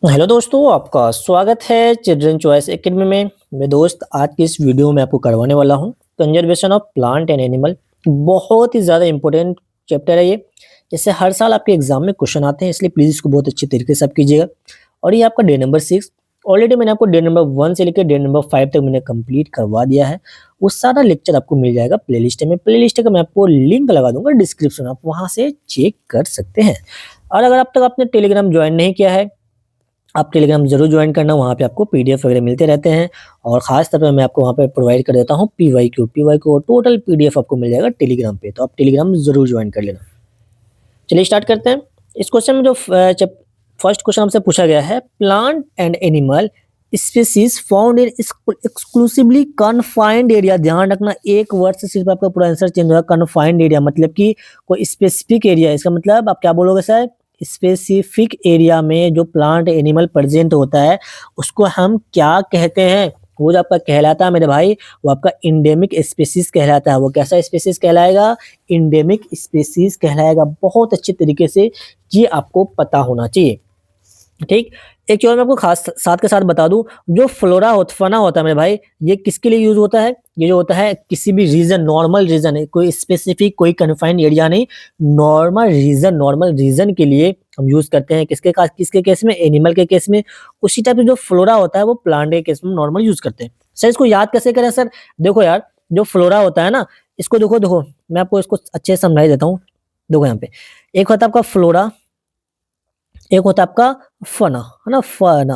Hello दोस्तों, आपका स्वागत है चिल्ड्रन चॉइस एकेडमी में। मेरे दोस्त, आज की इस वीडियो में आपको करवाने वाला हूँ conservation of plant and animal. बहुत ही ज़्यादा इंपॉर्टेंट चैप्टर है ये। जैसे हर साल आपके एग्जाम में क्वेश्चन आते हैं, इसलिए प्लीज़ इसको बहुत अच्छे तरीके से आप कीजिएगा। और ये आपका डे नंबर 6। ऑलरेडी मैंने आपको डे नंबर 1 से लेकर डे नंबर 5 तक मैंने कंप्लीट करवा दिया है। वो सारा लेक्चर आपको मिल जाएगा प्लेलिस्ट में। प्लेलिस्ट का मैं आपको लिंक लगा दूंगा डिस्क्रिप्शन, आप वहाँ से चेक कर सकते हैं। और अगर अब तक आपने टेलीग्राम ज्वाइन नहीं किया है, आप टेलीग्राम जरूर ज्वाइन करना। वहाँ पे आपको पीडीएफ वगैरह मिलते रहते हैं और खास तौर पे मैं आपको वहाँ पे प्रोवाइड कर देता हूँ पीवाईक्यू टोटल पीडीएफ आपको मिल जाएगा टेलीग्राम पे, तो आप टेलीग्राम जरूर ज्वाइन कर लेना। चलिए स्टार्ट करते हैं। इस क्वेश्चन में जो फर्स्ट क्वेश्चन हमसे पूछा गया है, plant and animal species found in exclusively confined area. ध्यान रखना, एक वर्ड से सिर्फ आपका पूरा आंसर चेंज होगा। कन्फाइंड एरिया मतलब कि कोई स्पेसिफिक एरिया। इसका मतलब आप क्या बोलोगे सर? स्पेसिफिक एरिया में जो प्लांट एनिमल प्रेजेंट होता है उसको हम क्या कहते हैं? वो जो आपका कहलाता है मेरे भाई, वो आपका इंडेमिक स्पीसीज कहलाता है। वो कैसा स्पीसीज कहलाएगा? इंडेमिक स्पीसीज कहलाएगा। बहुत अच्छे तरीके से ये आपको पता होना चाहिए, ठीक। एक चीज मैं आपको खास साथ के साथ बता दूं, जो फना होता है मेरे भाई, ये किसके लिए यूज होता है? ये जो होता है किसी भी रीजन, नॉर्मल रीजन है, कोई स्पेसिफिक कोई कन्फाइंड एरिया नहीं, नॉर्मल रीजन के लिए हम यूज करते हैं। किसके केस में? एनिमल के केस में। उसी टाइप से जो फ्लोरा होता है वो प्लांट के केस में नॉर्मल यूज करते हैं। सर इसको याद कैसे करें सर? देखो यार, जो फ्लोरा होता है ना, इसको देखो देखो, मैं आपको इसको अच्छे से समझा देता हूँ। देखो यहाँ पे एक होता है आपका फ्लोरा, एक होता है आपका फना, है ना, फना।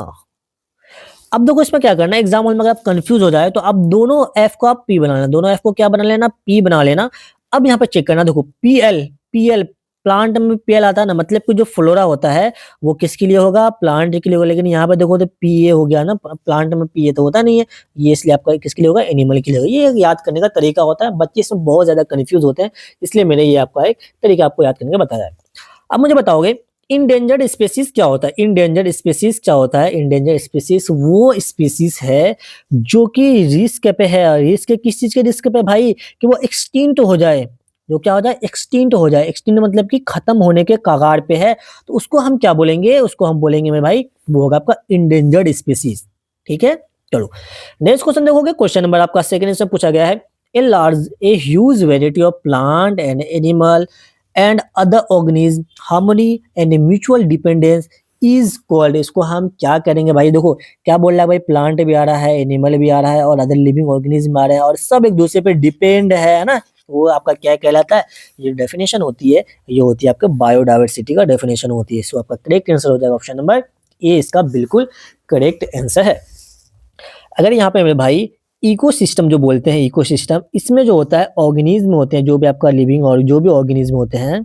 अब देखो इसमें क्या करना है, एग्जाम हॉल में अगर आप कंफ्यूज हो जाए तो आप दोनों एफ को आप पी बना लेना, दोनों एफ को क्या बना लेना? पी बना लेना। अब यहाँ पे चेक करना, देखो पीएल, पीएल प्लांट में पीएल आता है ना, मतलब कि जो फ्लोरा होता है वो किसके लिए होगा? प्लांट के लिए होगा। लेकिन यहाँ पे देखो तो पीए हो गया ना, प्लांट में पीए तो होता नहीं है, ये इसलिए आपका किसके लिए होगा? एनिमल के लिए होगा। ये याद करने का तरीका होता है, बच्चे इसमें बहुत ज्यादा कंफ्यूज होते हैं, इसलिए मैंने ये आपका एक तरीका आपको याद करने का बताया है। अब मुझे बताओगे इंडेंजर्ड स्पीसीज क्या होता है? इंडेंजर्ड स्पीसीज क्या होता है? इंडेंजर्ड स्पीसीज वो स्पीसीज है जो कि रिस्क पे है। रिस्क किस चीज के रिस्क पे भाई? कि वो एक्सटिंक्ट हो जाए। जो क्या होता है? एक्सटिंक्ट हो जाए। एक्सटिंक्ट मतलब कि खत्म होने के कगार पे है, तो उसको हम क्या बोलेंगे? उसको हम बोलेंगे मेरे भाई, वो होगा आपका इंडेंजर्ड स्पीसीज। ठीक है, चलो नेक्स्ट क्वेश्चन देखोगे। क्वेश्चन नंबर आपका सेकंड इसमें पूछा गया है, a huge variety of plant and animal and other organism harmony and mutual dependence is called. इसको हम क्या करेंगे भाई? देखो क्या बोल रहा है भाई, प्लांट भी आ रहा है, एनिमल भी आ रहा है और अदर लिविंग ऑर्गेनिज्म आ रहे हैं और सब एक दूसरे पे डिपेंड है ना, वो आपका क्या कहलाता है? ये डेफिनेशन होती है, ये होती है आपके बायोडाइवर्सिटी का डेफिनेशन होती है। सो आपका करेक्ट आंसर हो जाएगा ऑप्शन नंबर ए, इसका बिल्कुल करेक्ट आंसर है। अगर यहाँ पे मेरे भाई इकोसिस्टम जो बोलते हैं, इकोसिस्टम, इसमें जो होता है ऑर्गेनिज्म होते हैं, जो भी आपका लिविंग और जो भी ऑर्गेनिज्म होते हैं,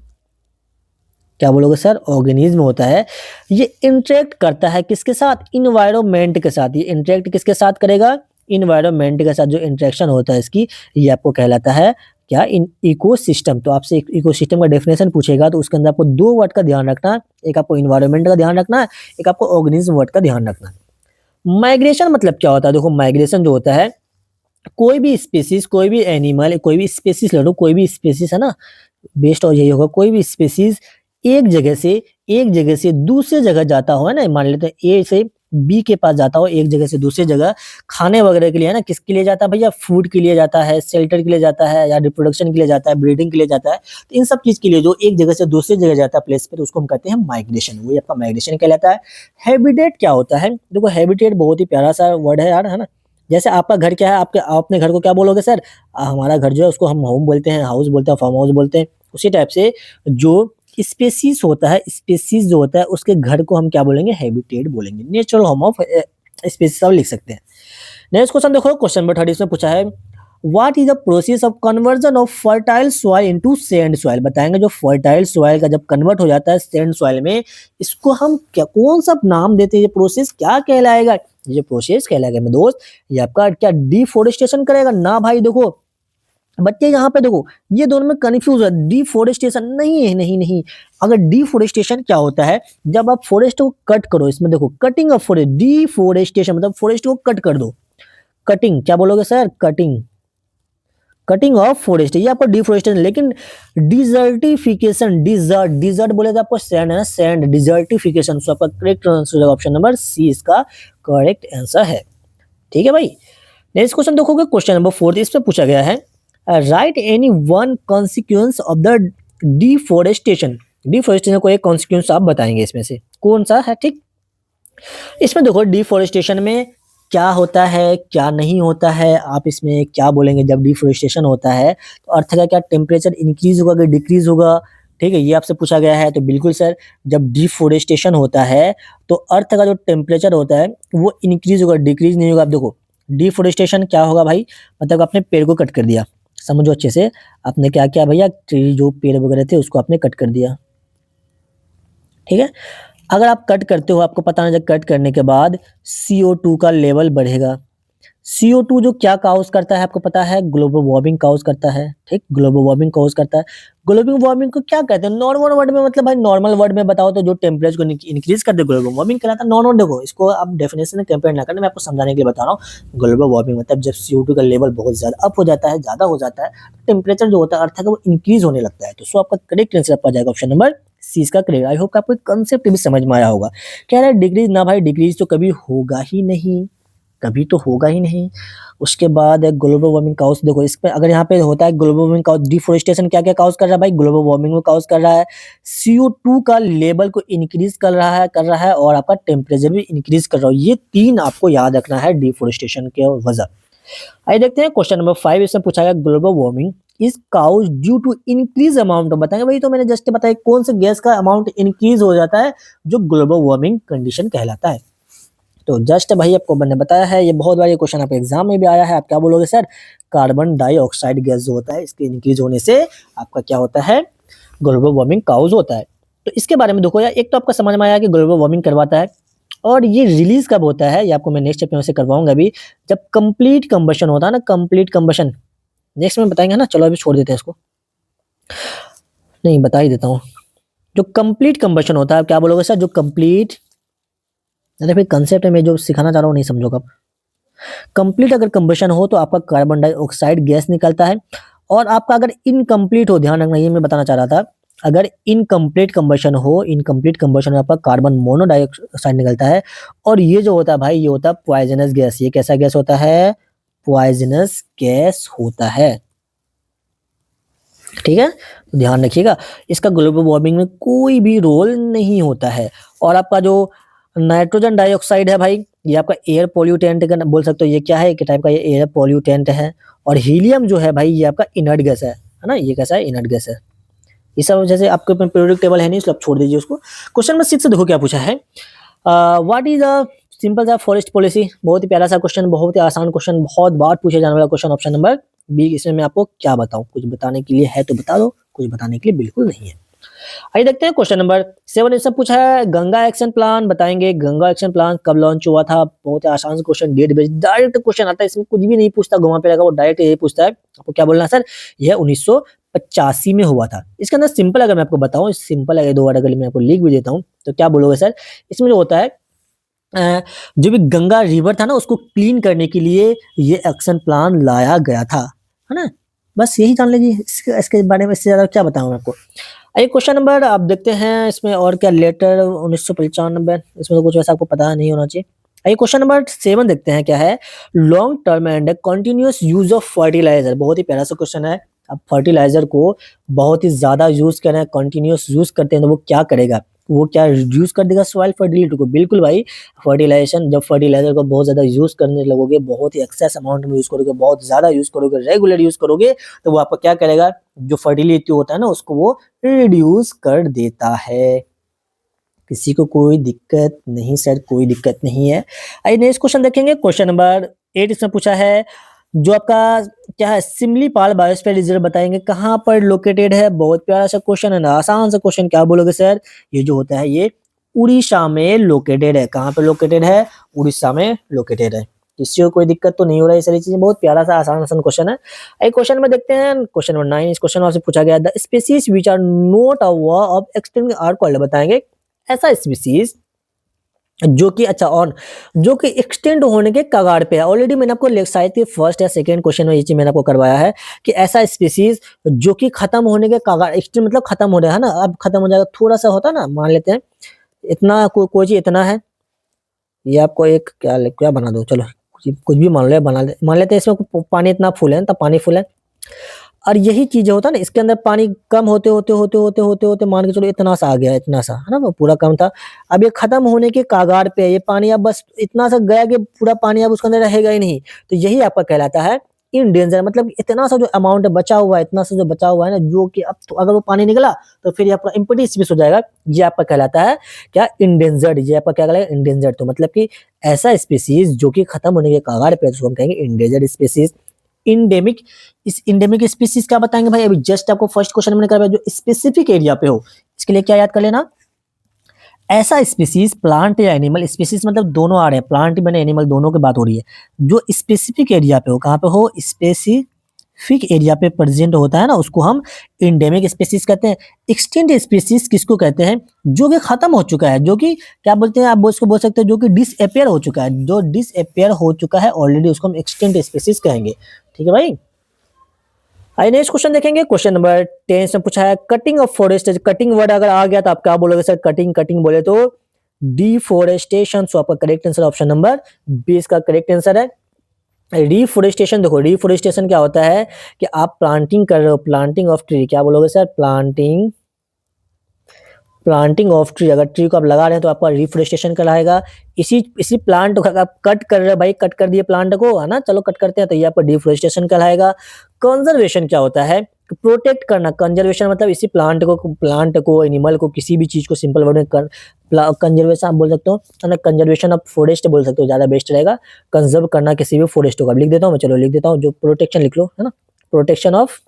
क्या बोलोगे सर? ऑर्गेनिज्म होता है, ये इंटरेक्ट करता है किसके साथ? इन्वायरमेंट के साथ। ये इंटरेक्ट किसके साथ करेगा? इन्वायरमेंट के साथ। जो इंटरेक्शन होता है इसकी, ये आपको कहलाता है क्या? In ecosystem. तो आपसे इकोसिस्टम का डेफिनेशन पूछेगा तो उसके अंदर आपको दो वर्ड का ध्यान रखना है, एक आपको इन्वायरमेंट का ध्यान रखना है, एक आपको ऑर्गेनिज्म वर्ड का ध्यान रखना है। माइग्रेशन मतलब क्या होता है? देखो माइग्रेशन जो होता है, कोई भी स्पीसीज, कोई भी एनिमल, कोई भी स्पीसीज ले लो, कोई भी स्पीसीज है ना, बेस्ट और यही होगा, कोई भी स्पीसीज एक जगह से दूसरी जगह जाता हो, है ना, मान लेते हैं ए से बी के पास जाता हो, एक जगह से दूसरी जगह खाने वगैरह के लिए, है ना, किसके लिए जाता है भैया? फूड के लिए जाता है, शेल्टर के लिए जाता है, या रिप्रोडक्शन के लिए जाता है, ब्रीडिंग के लिए जाता है। तो इन सब चीज के लिए जो एक जगह से दूसरी जगह जाता है प्लेस पे, तो उसको हम कहते हैं माइग्रेशन। वही आपका माइग्रेशन कहलाता है। हैबिटेट क्या होता है? देखो हैबिटेट बहुत ही प्यारा सा वर्ड है यार, है ना। जैसे आपका घर क्या है, आपके आप अपने घर को क्या बोलोगे सर? हमारा घर जो है उसको हम होम बोलते हैं, हाउस बोलते हैं, फार्म हाउस बोलते हैं। उसी टाइप से जो स्पेसीज होता है, स्पेसीज जो होता है उसके घर को हम क्या बोलेंगे? हैबिटेट बोलेंगे। नेचुरल होम ऑफ स्पेसीज आप लिख सकते हैं। नेक्स्ट क्वेश्चन देखो, क्वेश्चन नंबर 30 में पूछा है, what is the process of conversion of fertile soil into sand soil. बताएंगे जो फर्टाइल सॉइल का जब कन्वर्ट हो जाता है सैंड सॉइल में, इसको हम क्या, कौन सा नाम देते हैं? ये प्रोसेस क्या कहलाएगा? ये प्रोसेस कहलाएगा मेरे दोस्त, ये आपका क्या डिफोरेस्टेशन करेगा ना भाई? देखो बच्चे यहाँ पे देखो, ये दोनों में कंफ्यूज है। डिफोरेस्टेशन नहीं है, नहीं नहीं। अगर डिफोरेस्टेशन क्या होता है? जब आप फॉरेस्ट को कट करो, इसमें देखो कटिंग ऑफ फॉरेस्ट। डिफोरेस्टेशन मतलब फॉरेस्ट को कट कर दो। कटिंग क्या बोलोगे sir? Cutting, cutting of forest, ये आपको डिफोरेस्टेशन। लेकिन डिजर्टिफिकेशन, डिजर्ट बोले तो आपको सैंड है ना, सैंड, डिजर्टिफिकेशन। सो आपका करेक्ट आंसर होगा ऑप्शन नंबर सी, इसका करेक्ट आंसर है। ठीक है भाई। नेक्स्ट क्वेश्चन देखोगे, क्वेश्चन नंबर 4 इस पे पूछा गया है, write any one consequence of the deforestation. Deforestation को एक कॉन्सिक्वेंस आप बताएंगे, इसमें से कौन सा है। ठीक, इसमें देखो डिफोरेस्टेशन में क्या होता है क्या नहीं होता है, आप इसमें क्या बोलेंगे। जब डिफोरेस्टेशन होता है तो अर्थ का क्या, टेम्परेचर इंक्रीज होगा कि डिक्रीज होगा। ठीक है, ये आपसे पूछा गया है। तो बिल्कुल सर, जब डिफोरेस्टेशन होता है तो अर्थ का जो टेम्परेचर होता है वो इंक्रीज होगा, डिक्रीज नहीं होगा। आप देखो डिफोरेस्टेशन क्या होगा भाई, मतलब आपने पेड़ को कट कर दिया, समझो अच्छे से। आपने क्या किया भैया, ट्री जो पेड़ वगैरह थे उसको आपने कट कर दिया। ठीक है, अगर आप कट करते हो, आपको पता है कट करने के बाद CO2 का लेवल बढ़ेगा। CO2 जो क्या काउज करता है आपको पता है, ग्लोबल वार्मिंग काउज करता है। ठीक, ग्लोबल वार्मिंग काउज करता है। ग्लोबल वार्मिंग को क्या कहते हैं, नॉर्मल वर्ड में, मतलब भाई नॉर्मल वर्ड में बताओ तो जो टेम्परेचर को इंक्रीज कर दे ग्लोबल वार्मिंग कहलाता है। नॉर्मल, देखो इसको आप डेफिनेशन कंपेयर ना करना, मैं आपको समझाने के लिए बता रहा हूँ। ग्लोबल वार्मिंग मतलब जब CO2 का लेवल बहुत ज्यादा अप हो जाता है, ज्यादा हो जाता है, टेम्परेचर जो होता है अर्थ का वो इंक्रीज होने लगता है। तो सो आपका करेक्ट आंसर आपका जाएगा ऑप्शन नंबर सी, इसका करेक्ट। आई होप आपको कंसेप्ट भी समझ में आया होगा। कह रहा है डिक्रीज ना भाई, डिक्रीज तो कभी होगा ही नहीं, कभी तो होगा ही नहीं। उसके बाद ग्लोबल वार्मिंग काउस, देखो इस पे अगर यहाँ पे होता है ग्लोबल वार्मिंग काउस, डिफोरेस्टेशन क्या क्या काउस कर रहा है भाई, ग्लोबल वार्मिंग में काउस कर रहा है, CO2 का लेवल को इंक्रीज कर रहा है और आपका टेम्परेचर भी इंक्रीज कर रहा है। ये तीन आपको याद रखना है डिफोरेस्टेशन के वजह। आइए देखते हैं क्वेश्चन नंबर 5, इसमें पूछा गया global warming is cause due to increase amount of, बताएंगे भाई। तो मैंने जस्ट बताया कौन से गैस का अमाउंट इंक्रीज हो जाता है जो ग्लोबल वार्मिंग कंडीशन कहलाता है। तो जस्ट भाई आपको मैंने बताया है, ये बहुत बार ये क्वेश्चन आपके एग्जाम में भी आया है। आप क्या बोलोगे सर, कार्बन डाइऑक्साइड गैस जो होता है इसके इंक्रीज होने से आपका क्या होता है, ग्लोबल वार्मिंग काउज होता है। तो इसके बारे में देखो यार, एक तो आपका समझ में आया कि ग्लोबल वार्मिंग करवाता है, और ये रिलीज कब होता है ये आपको मैं नेक्स्ट चैप्टर में से करवाऊंगा अभी, जब कंप्लीट कंबशन होता है ना, कंप्लीट कंबशन नेक्स्ट में बताएंगे ना। चलो अभी छोड़ देते हैं इसको, नहीं बता ही देता हूँ। जो कंप्लीट कंबशन होता है, क्या बोलोगे सर, जो कंप्लीट, अरे फिर कंसेप्ट में जो सिखाना चाह रहा हूँ नहीं समझोगे आप। कंप्लीट अगर कंबशन हो तो आपका कार्बन डाइऑक्साइड गैस निकलता है, और आपका अगर इनकम्प्लीट हो, ध्यान रखना ये मैं बताना चाह रहा था, अगर इनकम्प्लीट कंबशन हो, इनकम्प्लीट कंबशन में आपका कार्बन मोनोडाइऑक्साइड निकलता है, और ये जो होता है भाई, ये होता है पॉइजनस गैस। ये कैसा गैस होता है, पॉइजनस गैस होता है। ठीक है, तो ध्यान रखिएगा, इसका ग्लोबल वार्मिंग में कोई भी रोल नहीं होता है। और आपका जो नाइट्रोजन डाइऑक्साइड है भाई, ये आपका एयर पोल्यूटेंट का बोल सकते हो, ये क्या है, एक टाइप का ये एयर पोल्यूटेंट है। और हीलियम जो है भाई, ये आपका इनर्ट गैस है ना, ये कैसा है, इनर्ट गैस है। ये सब जैसे आपके पीरियोडिक टेबल है नहीं, इसलिए आप छोड़ दीजिए उसको। क्वेश्चन नंबर 6 देखो क्या पूछा है, व्हाट इज द सिंपल सा फॉरेस्ट पॉलिसी। बहुत ही प्यारा सा क्वेश्चन, बहुत ही आसान क्वेश्चन, बहुत बार पूछे जाने वाला क्वेश्चन, ऑप्शन नंबर बी। इसमें मैं आपको क्या बताऊं, कुछ बताने के लिए है तो बता दो, कुछ बताने के लिए बिल्कुल नहीं है। आइए देखते हैं क्वेश्चन नंबर 7, इसमें पूछा है गंगा एक्शन प्लान बताएंगे, गंगा एक्शन प्लान कब लॉन्च हुआ था। बहुत ही आसान question, date based direct question आता है, इसमें कुछ भी नहीं पूछता घुमा फिरा, वो डायरेक्ट यही पूछता है आपको क्या बोलना है सर, यह 1985 में हुआ था। इसके अंदर सिंपल अगर मैं आपको बताऊं, सिंपल है, 2 वर्ड अगर मैं आपको लिख भी देता हूं तो क्या बोलोगे सर, इसमें जो होता है जो भी गंगा रिवर था ना उसको क्लीन करने के लिए ये एक्शन प्लान लाया गया था, है ना। बस यही जान लीजिए, इसके बारे में इससे ज्यादा क्या बताऊं मैं आपको। आइए क्वेश्चन नंबर आप देखते हैं, इसमें और क्या, लेटर 1995, इसमें तो कुछ वैसा आपको पता नहीं होना चाहिए। आइए क्वेश्चन नंबर 7 देखते हैं क्या है, long term and continuous use of fertiliser. बहुत ही प्यारा सा क्वेश्चन है। अब फर्टिलाइजर को बहुत ही ज्यादा यूज कर रहे हैं, कंटिन्यूअस यूज करते हैं, तो वो क्या करेगा, वो क्या रिड्यूस कर देगा सॉइल फर्टिलिटी को। बिल्कुल भाई, फर्टिलाइजेशन, जब फर्टिलाइजर को बहुत ज्यादा यूज करने लगोगे, बहुत ही एक्सेस अमाउंट में यूज करोगे, बहुत ज्यादा यूज करोगे, रेगुलर यूज करोगे, तो वो आपका क्या करेगा, जो फर्टिलिटी होता है ना उसको वो रिड्यूस कर देता है। किसी को कोई दिक्कत नहीं सर, कोई दिक्कत नहीं है। आइए नेक्स्ट क्वेश्चन देखेंगे, क्वेश्चन नंबर 8 इसमें पूछा है, जो आपका क्या है, सिमलीपाल बायोस्फीयर रिजर्व बताएंगे कहाँ पर लोकेटेड है। बहुत प्यारा सा क्वेश्चन है ना, आसान सा क्वेश्चन, क्या बोलोगे सर, ये जो होता है ये उड़ीसा में लोकेटेड है। कहाँ पे लोकेटेड है, उड़ीसा में लोकेटेड है। किसी को कोई दिक्कत तो नहीं हो रहा है, सारी चीजें बहुत प्यारा सा आसान आसान क्वेश्चन है। एक क्वेश्चन में देखते हैं, क्वेश्चन नंबर 9, इस क्वेश्चन आपसे पूछा गया, the species which are not aware of extinct are called, बताएंगे ऐसा स्पीसीज जो कि अच्छा ऑन, जो कि एक्सटेंड होने के कगार पे है। ऑलरेडी मैंने आपको शायद कि फर्स्ट या सेकंड क्वेश्चन में ये चीज मैंने आपको करवाया है कि ऐसा स्पीसीज जो कि खत्म होने के कगार, एक्सटेंड मतलब खत्म हो रहा है ना, अब खत्म हो जाएगा, थोड़ा सा होता है ना, मान लेते हैं इतना कोई चीज इतना है, ये आपको एक क्या बना दो, चलो कुछ भी मान लेते हैं इसमें पानी इतना फुल है, तब पानी फुल है, और यही चीजें होता है ना, इसके अंदर पानी कम होते मान के चलो इतना सा आ गया, इतना सा है ना, वो पूरा कम था, अब ये खत्म होने के कागार पे है, ये पानी अब बस इतना सा गया कि पूरा पानी अब उसके अंदर रहेगा ही नहीं, तो यही आपका कहलाता है इन डेंजर, मतलब इतना सा जो अमाउंट बचा हुआ है, इतना सा जो बचा हुआ है ना, जो कि अब तो अगर वो पानी निकला तो फिर ये आपका इम्पटी स्पीस हो जाएगा, ये आपका कहलाता है क्या, इंडेंजर्ड, ये आपका क्या कहलाएगा, इंडेंजर्ड। तो मतलब कि ऐसा स्पीसीज जो कि खत्म होने के कगार पे है, उसको हम कहेंगे इंडेंजर्ड स्पीसीज। इंडेमिक, इस इंडेमिक स्पीसीज क्या बताएंगे भाई, अभी जस्ट आपको फर्स्ट क्वेश्चन मैंने करवाया, जो स्पेसिफिक एरिया पे हो, इसके लिए क्या याद कर लेना, ऐसा स्पीसीज प्लांट या एनिमल, स्पीसीज मतलब दोनों आ रहे हैं, प्लांट बने एनिमल दोनों की बात हो रही है, जो स्पेसिफिक एरिया पे हो, कहाँ पे हो, स्पेसिफिक एरिया पे प्रेजेंट होता है ना, उसको हम इंडेमिक स्पीसीज कहते हैं। एक्सटिंक्ट स्पीसीज किसको कहते हैं, जो कि खत्म हो चुका है, जो कि क्या बोलते हैं आप उसको बोल सकते हो, जो कि डिसअपियर हो चुका है, जो डिसअपियर हो चुका है ऑलरेडी, उसको हम एक्सटिंक्ट स्पीसीज कहेंगे। ठीक है भाई, आइए नेक्स्ट क्वेश्चन देखेंगे। क्वेश्चन नंबर 10 में पूछा है cutting of forest, cutting word अगर आ गया तो आप क्या बोलोगे सर, कटिंग कटिंग बोले तो डिफोरेस्टेशन, सो आपका करेक्ट आंसर ऑप्शन नंबर 20 का करेक्ट आंसर है। डिफोरेस्टेशन, देखो डिफोरेस्टेशन क्या होता है कि आप प्लांटिंग कर रहे हो, प्लांटिंग ऑफ ट्री, क्या बोलोगे सर, प्लांटिंग ऑफ ट्री, अगर ट्री को आप लगा रहे हैं तो आपका रिफोरेस्टेशन कहलाएगा। इसी इसी प्लांट को आप कट कर रहे हो भाई, कट कर दिए प्लांट को, है ना, चलो कट करते हैं, तो ये आपका डिफोरेस्टेशन कहलाएगा। कंजर्वेशन क्या होता है, प्रोटेक्ट करना, कंजर्वेशन मतलब इसी प्लांट को एनिमल को, किसी भी चीज को सिंपल वर्ड में कंजर्वेशन आप बोल सकते हो, है ना, कंजर्वेशन ऑफ फॉरेस्ट बोल सकते हो, ज्यादा बेस्ट रहेगा, कंजर्व करना किसी भी फॉरेस्ट को। अब लिख देता हूँ मैं, चलो लिख देता हूँ, जो प्रोटेक्शन लिख लो, है ना, प्रोटेक्शन ऑफ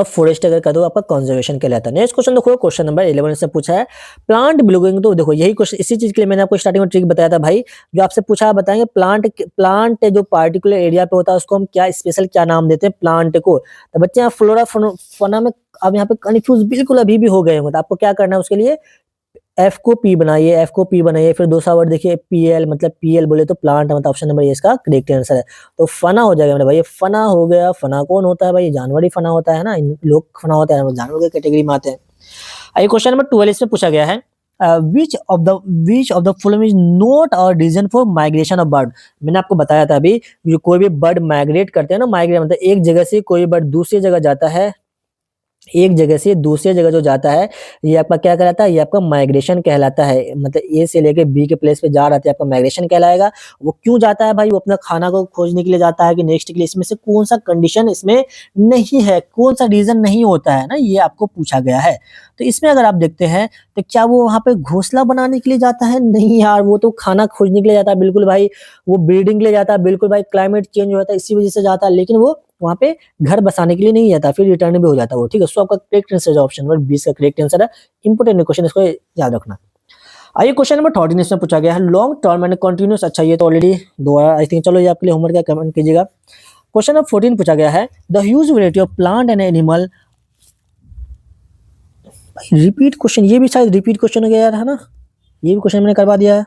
फॉरेस्ट अगर कर दो आपका कंजर्वेशन कहलाता है। नेक्स्ट क्वेश्चन देखो, क्वेश्चन नंबर 11 से पूछा है प्लांट बिलोंगिंग, तो देखो यही क्वेश्चन, इसी चीज के लिए मैंने आपको स्टार्टिंग में ट्रिक बताया था भाई, जो आपसे पूछा है बताएंगे प्लांट जो पार्टिकुलर एरिया पे होता है उसको हम क्या स्पेशल क्या नाम देते हैं प्लांट को। तो बच्चे यहाँ फ्लोरा फौना में अब यहाँ पे कंफ्यूज बिल्कुल अभी भी हो गए होंगे, तो आपको क्या करना है उसके लिए, एफ को पी बनाइए, एफ को पी बनाइए, फिर दूसरा वर्ड देखिए पीएल, मतलब पीएल बोले तो प्लांट, मतलब ऑप्शन नंबर ये इसका करेक्ट आंसर है। तो फना हो जाएगा मेरे भाई, ये फना हो गया। फना कौन होता है भाई, ये जानवर ही फना होता है ना, इन लोग फना होता है, जानवर के कैटेगरी में आते हैं। आइए क्वेश्चन नंबर 12 इसमें पूछा गया है which of the following is not a reason for migration of bird. मैंने आपको बताया था अभी, जो कोई भी बर्ड माइग्रेट करते हैं ना, माइग्रेट मतलब एक जगह से कोई बर्ड दूसरी जगह जाता है, एक जगह से दूसरे जगह जो जाता है, ये आपका क्या कहलाता है, ये आपका माइग्रेशन कहलाता है, मतलब ए से लेके बी के प्लेस पे जा रहा है, आपका माइग्रेशन कहलाएगा। वो क्यों जाता है भाई, वो अपना खाना को खोजने के लिए जाता है कि नेक्स्ट के लिए, इसमें से कौन सा कंडीशन इसमें नहीं है, कौन सा रीजन नहीं होता है ना, ये आपको पूछा गया है। तो इसमें अगर आप देखते हैं तो क्या वो वहां पे घोंसला बनाने के लिए जाता है, नहीं यार, वो तो खाना खोजने के लिए जाता है बिल्कुल भाई, वो ब्रीडिंग के लिए जाता है बिल्कुल भाई, क्लाइमेट चेंज हो जाता है इसी वजह से जाता है, लेकिन वो वहां पे घर बसाने के लिए नहीं जाता, फिर रिटर्न भी हो जाता है वो। ठीक है, सो आपका करेक्ट आंसर है ऑप्शन नंबर 20 का करेक्ट आंसर है। इंपोर्टेंट क्वेश्चन, इसको याद रखना। आइए क्वेश्चन नंबर 13 इसमें पूछा गया है लॉन्ग टर्म एंड कंटिन्यूस, अच्छा ये तो ऑलरेडी दोबारा आई थिंक, चलो ये आपके लिए होमवर्क का कमेंट कीजिएगा। क्वेश्चन नंबर 14 पूछा गया है the huge variety of plant and animal, repeat question, ये भी शायद रिपीट क्वेश्चन हो गया यार, है ना, ये भी क्वेश्चन मैंने करवा दिया है।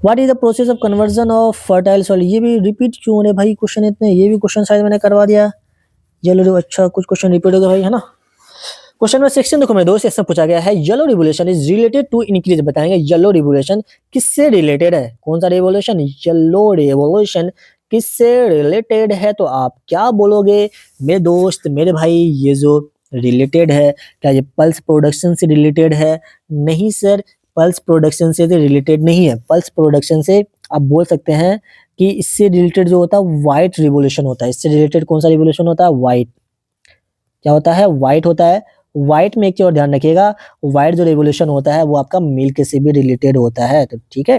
What is the process of conversion of fertile soil, ये भी रिपीट क्यों हो रहे भाई क्वेश्चन इतने, ये भी क्वेश्चन शायद मैंने करवा दिया। चलो अच्छा कुछ क्वेश्चन रिपीट हो गया भाई, है ना। क्वेश्चन नंबर 16 देखो मेरे दोस्त, इसमें पूछा गया है yellow revolution is related to increase, बताएंगे येलो रिवोल्यूशन किससे रिलेटेड है, कौन सा रिवोल्यूशन, येलो रिवोल्यूशन किससे रिलेटेड है, तो आप क्या बोलोगे मेरे दोस्त मेरे भाई, ये जो रिलेटेड है, क्या ये पल्स प्रोडक्शन से रिलेटेड है, नहीं सर, पल्स प्रोडक्शन से रिलेटेड नहीं है। पल्स प्रोडक्शन से आप बोल सकते हैं कि इससे रिलेटेड जो होता है व्हाइट रिवोल्यूशन होता है, इससे रिलेटेड कौन सा रिवोल्यूशन होता है, व्हाइट, क्या होता है, व्हाइट होता है। व्हाइट में एक चीज और ध्यान रखिएगा, व्हाइट जो रिवोल्यूशन होता है वो आपका मिल्क से भी रिलेटेड होता है, तो ठीक है,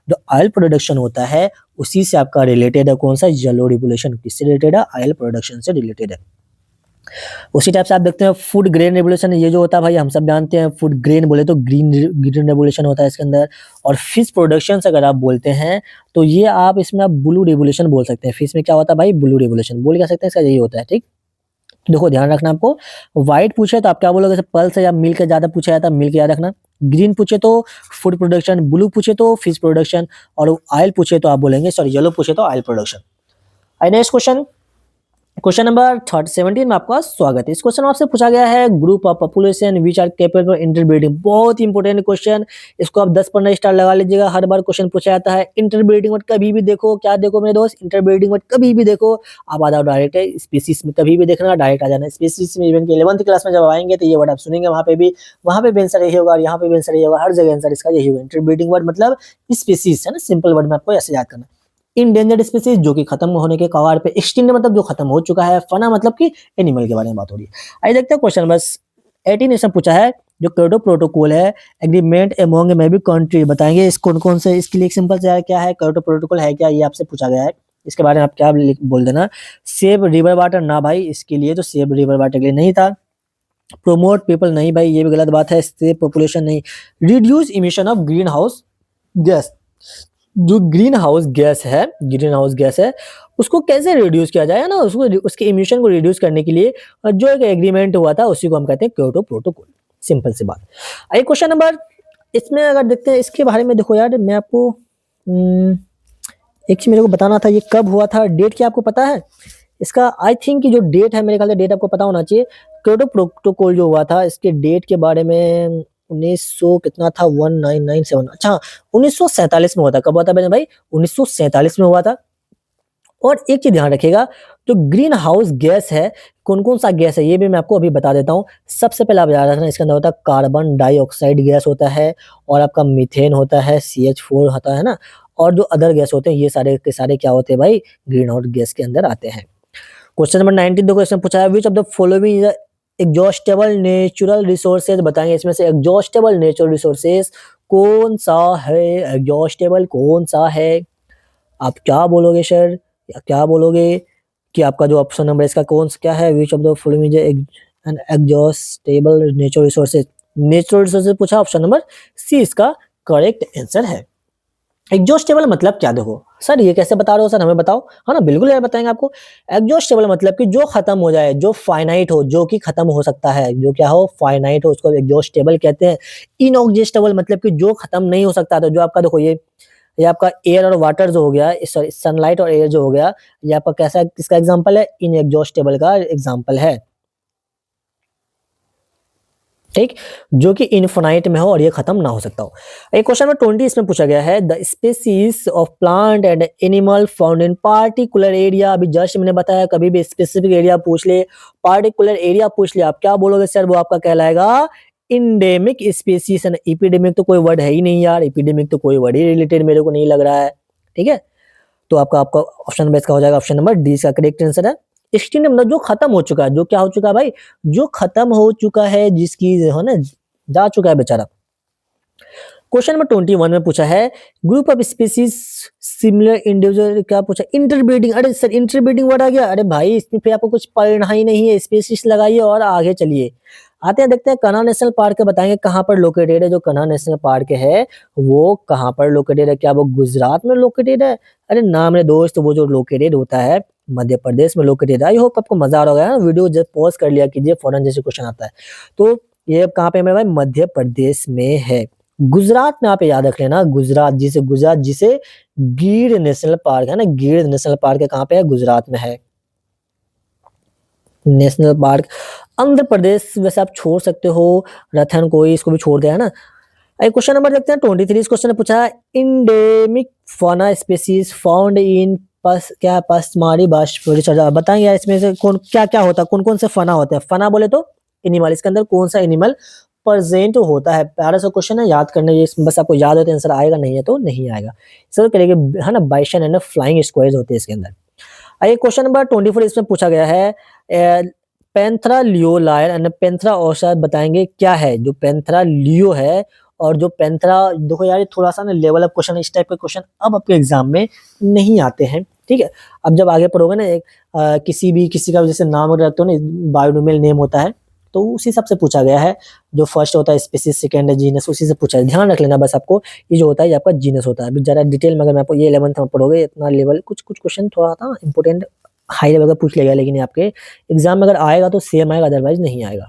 जो ऑयल प्रोडक्शन होता है उसी से आपका रिलेटेड है, कौन सा, येलो रिवोल्यूशन, किससे रिलेटेड है, ऑयल प्रोडक्शन से रिलेटेड है। उसी टाइप से आप देखते हैं फूड ग्रेन रेवोल्यूशन, ये जो होता है भाई हम सब जानते हैं, फूड ग्रेन बोले तो ग्रीन ग्रीन रेवोल्यूशन होता है इसके अंदर। और फिश प्रोडक्शन अगर आप बोलते हैं तो ये आप इसमें आप ब्लू रेवोल्यूशन बोल सकते हैं, फिश में क्या होता है भाई, ब्लू रेवोल्यूशन बोल क्या सकते हैं, इसका यही होता है। ठीक, देखो ध्यान रखना आपको, व्हाइट पूछे तो आप क्या बोलोगे, जैसे पल्स या मिल्क ज़्यादा पूछा जाता है, मिल्क याद रखना। ग्रीन पूछे तो फूड प्रोडक्शन, ब्लू पूछे तो फिश प्रोडक्शन, और ऑयल पूछे तो आप बोलेंगे, सॉरी येलो पूछे तो oil production. Next question, question number 17 में आपका स्वागत है। इस क्वेश्चन में आपसे पूछा गया है group of population which are capable interbreeding. बहुत ही इंपॉर्टेंट क्वेश्चन, इसको आप 10-15 स्टार लगा लीजिएगा। हर बार क्वेश्चन पूछा जाता है। इंटरब्रीडिंग वर्ड कभी भी देखो, क्या देखो मेरे दोस्त, इंटरब्रीडिंग वर्ड कभी भी देखो, आप आ जाओ डायरेक्ट है स्पीसीज में, कभी भी देखना डायरेक्ट आ जाना स्पीसीज में। इवन की 11th क्लास में जब आएंगे तो ये वर्ड आप सुनेंगे, वहां पे भी आंसर यही होगा और यहाँ पे भी आंसर यही होगा, हर जगह आंसर इसका यही होगा। इंटरब्रीडिंग वर्ड मतलब स्पीसीज है ना, सिंपल वर्ड में आपको ऐसे याद करना। इंडेंजर्ड स्पीसीज जो कि खत्म होने के कगार पे, एक्सटिंक्ट मतलब जो खत्म हो चुका है, फना मतलब कि एनिमल के बारे में बात हो रही है। आइए देखते हैं क्वेश्चन नंबर 18 इसमें पूछा है जो क्योटो प्रोटोकॉल है, agreement among may be country, बताएंगे इस कौन कौन से, इसके लिए एक सिंपल सा क्या है, क्योटो प्रोटोकॉल है क्या, ये आपसे पूछा गया है। इसके बारे में आप क्या बोल देना, सेव रिवर वाटर, ना भाई इसके लिए तो सेव रिवर वाटर के लिए नहीं था। प्रोमोट पीपल, नहीं भाई ये भी गलत बात है, सेव पॉपुलेशन नहीं। Reduce emission of green house gas, जो ग्रीन हाउस गैस है उसको कैसे रिड्यूस किया जाए ना, उसको उसके इमिशन को रिड्यूस करने के लिए जो एक एग्रीमेंट हुआ था उसी को हम कहते हैं क्योटो प्रोटोकॉल। सिंपल सी बात। आइए क्वेश्चन नंबर, इसमें अगर देखते हैं इसके बारे में, देखो यार मैं आपको एक चीज मेरे को बताना था, ये कब हुआ था, डेट क्या आपको पता है इसका? आई थिंक कि जो डेट है, मेरे ख्याल से डेट आपको पता होना चाहिए। क्योटो प्रोटोकॉल जो हुआ था इसके डेट के बारे में 1900 कितना था, 1997, अच्छा 1947 में हुआ था। कब हुआ था मेरे भाई? 1947 में हुआ था। और एक चीज ध्यान रखिएगा, जो ग्रीन हाउस गैस है, कौन कौन सा गैस है ये भी मैं आपको अभी बता देता हूँ। सबसे पहले आप याद रखना, इसके अंदर होता है कार्बन डाइऑक्साइड गैस होता है, और आपका मीथेन होता है, CH4 होता है ना, और जो अदर गैस होते हैं ये सारे के सारे क्या होते हैं भाई, ग्रीन हाउस गैस के अंदर आते हैं। क्वेश्चन नंबर 19 देखो, इसमें पूछा है which of the following is exhaustible natural resources, बताएंगे इसमें से एग्जॉस्टेबल नेचुरल रिसोर्सेज कौन सा है, एग्जॉस्टेबल कौन सा है। आप क्या बोलोगे सर, या क्या बोलोगे कि आपका जो ऑप्शन नंबर इसका कौन सा क्या है, which of the following is an exhaustible natural resources, natural resources पूछा, ऑप्शन नंबर सी इसका करेक्ट आंसर है। एग्जॉस्टेबल मतलब क्या, देखो सर ये कैसे बता रहे हो सर, हमें बताओ। हाँ ना, बिल्कुल यार बताएंगे आपको। एग्जॉस्टेबल मतलब कि जो खत्म हो जाए, जो फाइनाइट हो, जो कि खत्म हो सकता है, जो क्या हो, फाइनाइट हो, उसको एग्जॉस्टेबल कहते हैं। इनएग्जॉस्टेबल मतलब कि जो खत्म नहीं हो सकता, तो जो आपका देखो ये आपका एयर और वाटर जो हो गया, सॉरी सनलाइट और एयर जो हो गया, ये आपका कैसा किसका एग्जांपल है, इनएग्जॉस्टेबल का एग्जांपल है, ठीक, जो कि इनफिनाइट में हो और ये खत्म ना हो सकता हो। एक क्वेश्चन नंबर 20 इसमें पूछा गया है the species of plant and animal found in particular area, अभी जस्ट मैंने बताया कभी भी स्पेसिफिक एरिया पूछ ले, पार्टिकुलर एरिया पूछ ले, आप क्या बोलोगे सर, वो आपका कहलाएगा इंडेमिक स्पीसीज। एंड एपिडेमिक तो कोई वर्ड है ही नहीं यार, एपिडेमिक तो कोई वर्ड ही रिलेटेड मेरे को नहीं लग रहा है, ठीक है। तो आपका आपका ऑप्शन नंबर इसका हो जाएगा ऑप्शन नंबर डी इसका करेक्ट आंसर है। एक्सटिंक्ट मतलब जो खत्म हो चुका है, जो क्या हो चुका है भाई, जो खत्म हो चुका है, जिसकी है ना जा चुका है बेचारा। क्वेश्चन नंबर 21 में पूछा है group of species similar individual, क्या पूछा, इंटरब्रीडिंग। अरे सर इंटरब्रीडिंग वर्ड आ गया, अरे भाई इसमें फिर आपको कुछ पढ़ना ही नहीं है, स्पीसीज लगाइए और आगे चलिए। आते हैं देखते हैं कान्हा नेशनल पार्क बताएंगे कहाँ पर लोकेटेड है। जो कान्हा नेशनल पार्क है वो कहाँ पर लोकेटेड है, क्या वो गुजरात में लोकेटेड है? अरे ना मेरे दोस्त, वो जो लोकेटेड होता है मध्य प्रदेश में लोकेटेड है। आई होप आपको मजा आ रहा होगा, वीडियो जब पॉज कर लिया कीजिए, फौरन जैसे क्वेश्चन आता है। तो ये कहाँ पे है मेरे भाई, मध्य प्रदेश में है, गुजरात में। आप याद रख लेना, गुजरात जिसे गिर नेशनल पार्क है ना, गिर नेशनल पार्क कहाँ पे है, गुजरात में है नेशनल पार्क। आंध्र प्रदेश वैसे आप छोड़ सकते हो, रतन कोई इसको भी छोड़ दिया है ना। क्वेश्चन नंबर देखते हैं 23। इस क्वेश्चन ने पूछा है इंडेमिक फाना स्पीसीज फाउंड इन क्या पसमारी बाश्परिचर्या, बताएंगे यार इसमें से कौन क्या क्या होता है, कौन कौन से फना होते हैं। फना बोले तो एनिमल, इसके अंदर कौन सा एनिमल प्रेजेंट होता है। प्यारा सा क्वेश्चन है, याद करने, ये बस आपको याद हो तो आंसर आएगा, नहीं है तो नहीं आएगा। सर करेंगे है ना, बाइसन एंड फ्लाइंग स्क्वायर्स होते हैं इसके अंदर। आइए क्वेश्चन नंबर 24 इसमें पूछा गया है पेंथरा लियो लायर एंड पेंथरा औसत, बताएंगे क्या है जो पेंथरा लियो है और जो पेंथरा। देखो यार ये थोड़ा सा ना लेवल अप क्वेश्चन, इस टाइप के क्वेश्चन अब आपके एग्जाम में नहीं आते हैं, ठीक है। अब जब आगे पढ़ोगे ना किसी का जैसे नाम रखते हो ना, बायोनोमियल नेम होता है, तो उसी हिसाब से पूछा गया है। जो फर्स्ट होता है स्पीसीज, सेकंड है जीनस, उसी से पूछा है, ध्यान रख लेना बस आपको। ये जो होता है ये आपका जीनस होता है। अभी जरा डिटेल में अगर मैं आपको ये 11th में पढ़ोगे इतना लेवल, कुछ कुछ क्वेश्चन थोड़ा सा इंपोर्टेंट हाई लेवल का पूछ लेगा, लेकिन आपके एग्जाम में अगर आएगा तो सेम आएगा, अदरवाइज नहीं आएगा।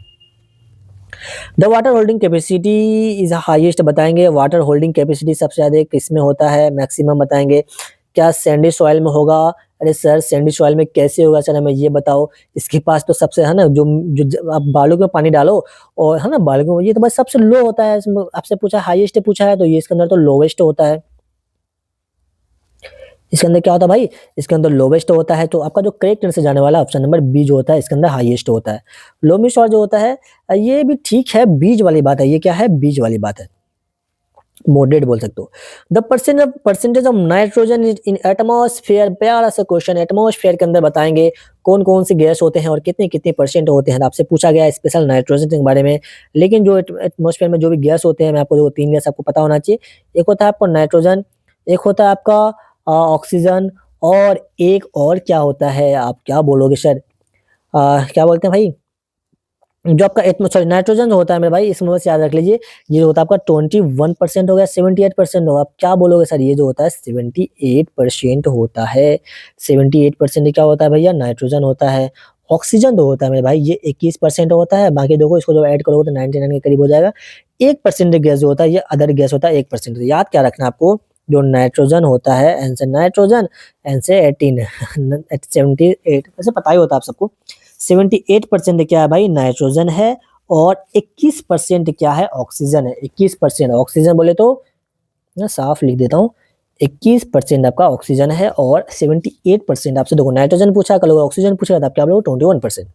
The water holding capacity is highest बताएंगे, वाटर होल्डिंग कैपेसिटी सबसे ज्यादा किस में होता है, मैक्सिमम बताएंगे। क्या सैंडी सॉइल में होगा? अरे सर सैंडी सॉइल में कैसे होगा सर, हमें ये बताओ। इसके पास तो सबसे है ना, जो जो आप बालू में पानी डालो और है ना बालू में, ये तो बस सबसे लो होता है। आपसे पूछा हाईएस्ट पूछा है, तो ये इसके अंदर तो लोवेस्ट होता है। इसके अंदर क्या होता है भाई, इसके अंदर लोवेस्ट होता है। तो आपका जो करेक्ट आंसर जाने वाला ऑप्शन नंबर बी जो होता है, इसके अंदर हाईएस्ट होता है। लोवेस्ट और जो होता है ये भी ठीक है, बीज वाली बात है, ये क्या है, बीज वाली बात है, मॉडरेट बोल सकते हो। The percentage of nitrogen in atmosphere, प्यारा सा क्वेश्चन, एटमॉस्फेयर के अंदर बताएंगे कौन कौन से गैस होते हैं और कितने कितने परसेंट होते हैं। तो आपसे पूछा गया है स्पेशल नाइट्रोजन के बारे में, लेकिन जो एटमॉस्फेयर में जो भी गैस होते हैं, मैं आपको 2-3 गैस आपको पता होना चाहिए। एक होता है आपका नाइट्रोजन, एक होता है आपका ऑक्सीजन, और एक और क्या होता है, आप क्या बोलोगे सर, क्या बोलते हैं भाई, जो आपका सॉरी नाइट्रोजन जो होता है मेरे भाई, इसमें बस याद रख लीजिए, ये जो होता है आपका 21% हो गया, 78% होगा। आप क्या बोलोगे सर, ये जो होता है 78% होता है। 78% क्या होता है भैया, नाइट्रोजन होता है। ऑक्सीजन जो होता है मेरे भाई, ये 21% होता है। बाकी देखो इसको जब ऐड करोगे तो 99 के करीब हो जाएगा। 1% गैस जो होता है, ये अदर गैस होता है 1%। तो याद क्या रखना आपको, जो नाइट्रोजन होता है, एन से नाइट्रोजन, एन से 18 78, वैसे पता ही होता है आप सबको। 78% क्या है भाई, नाइट्रोजन है, और 21% क्या है, ऑक्सीजन है। 21% ऑक्सीजन बोले तो मैं साफ लिख देता हूँ, 21% आपका ऑक्सीजन है, और 78% आपसे देखो नाइट्रोजन पूछा, कल ऑक्सीजन पूछा था, आप क्या बोलोगे 21%।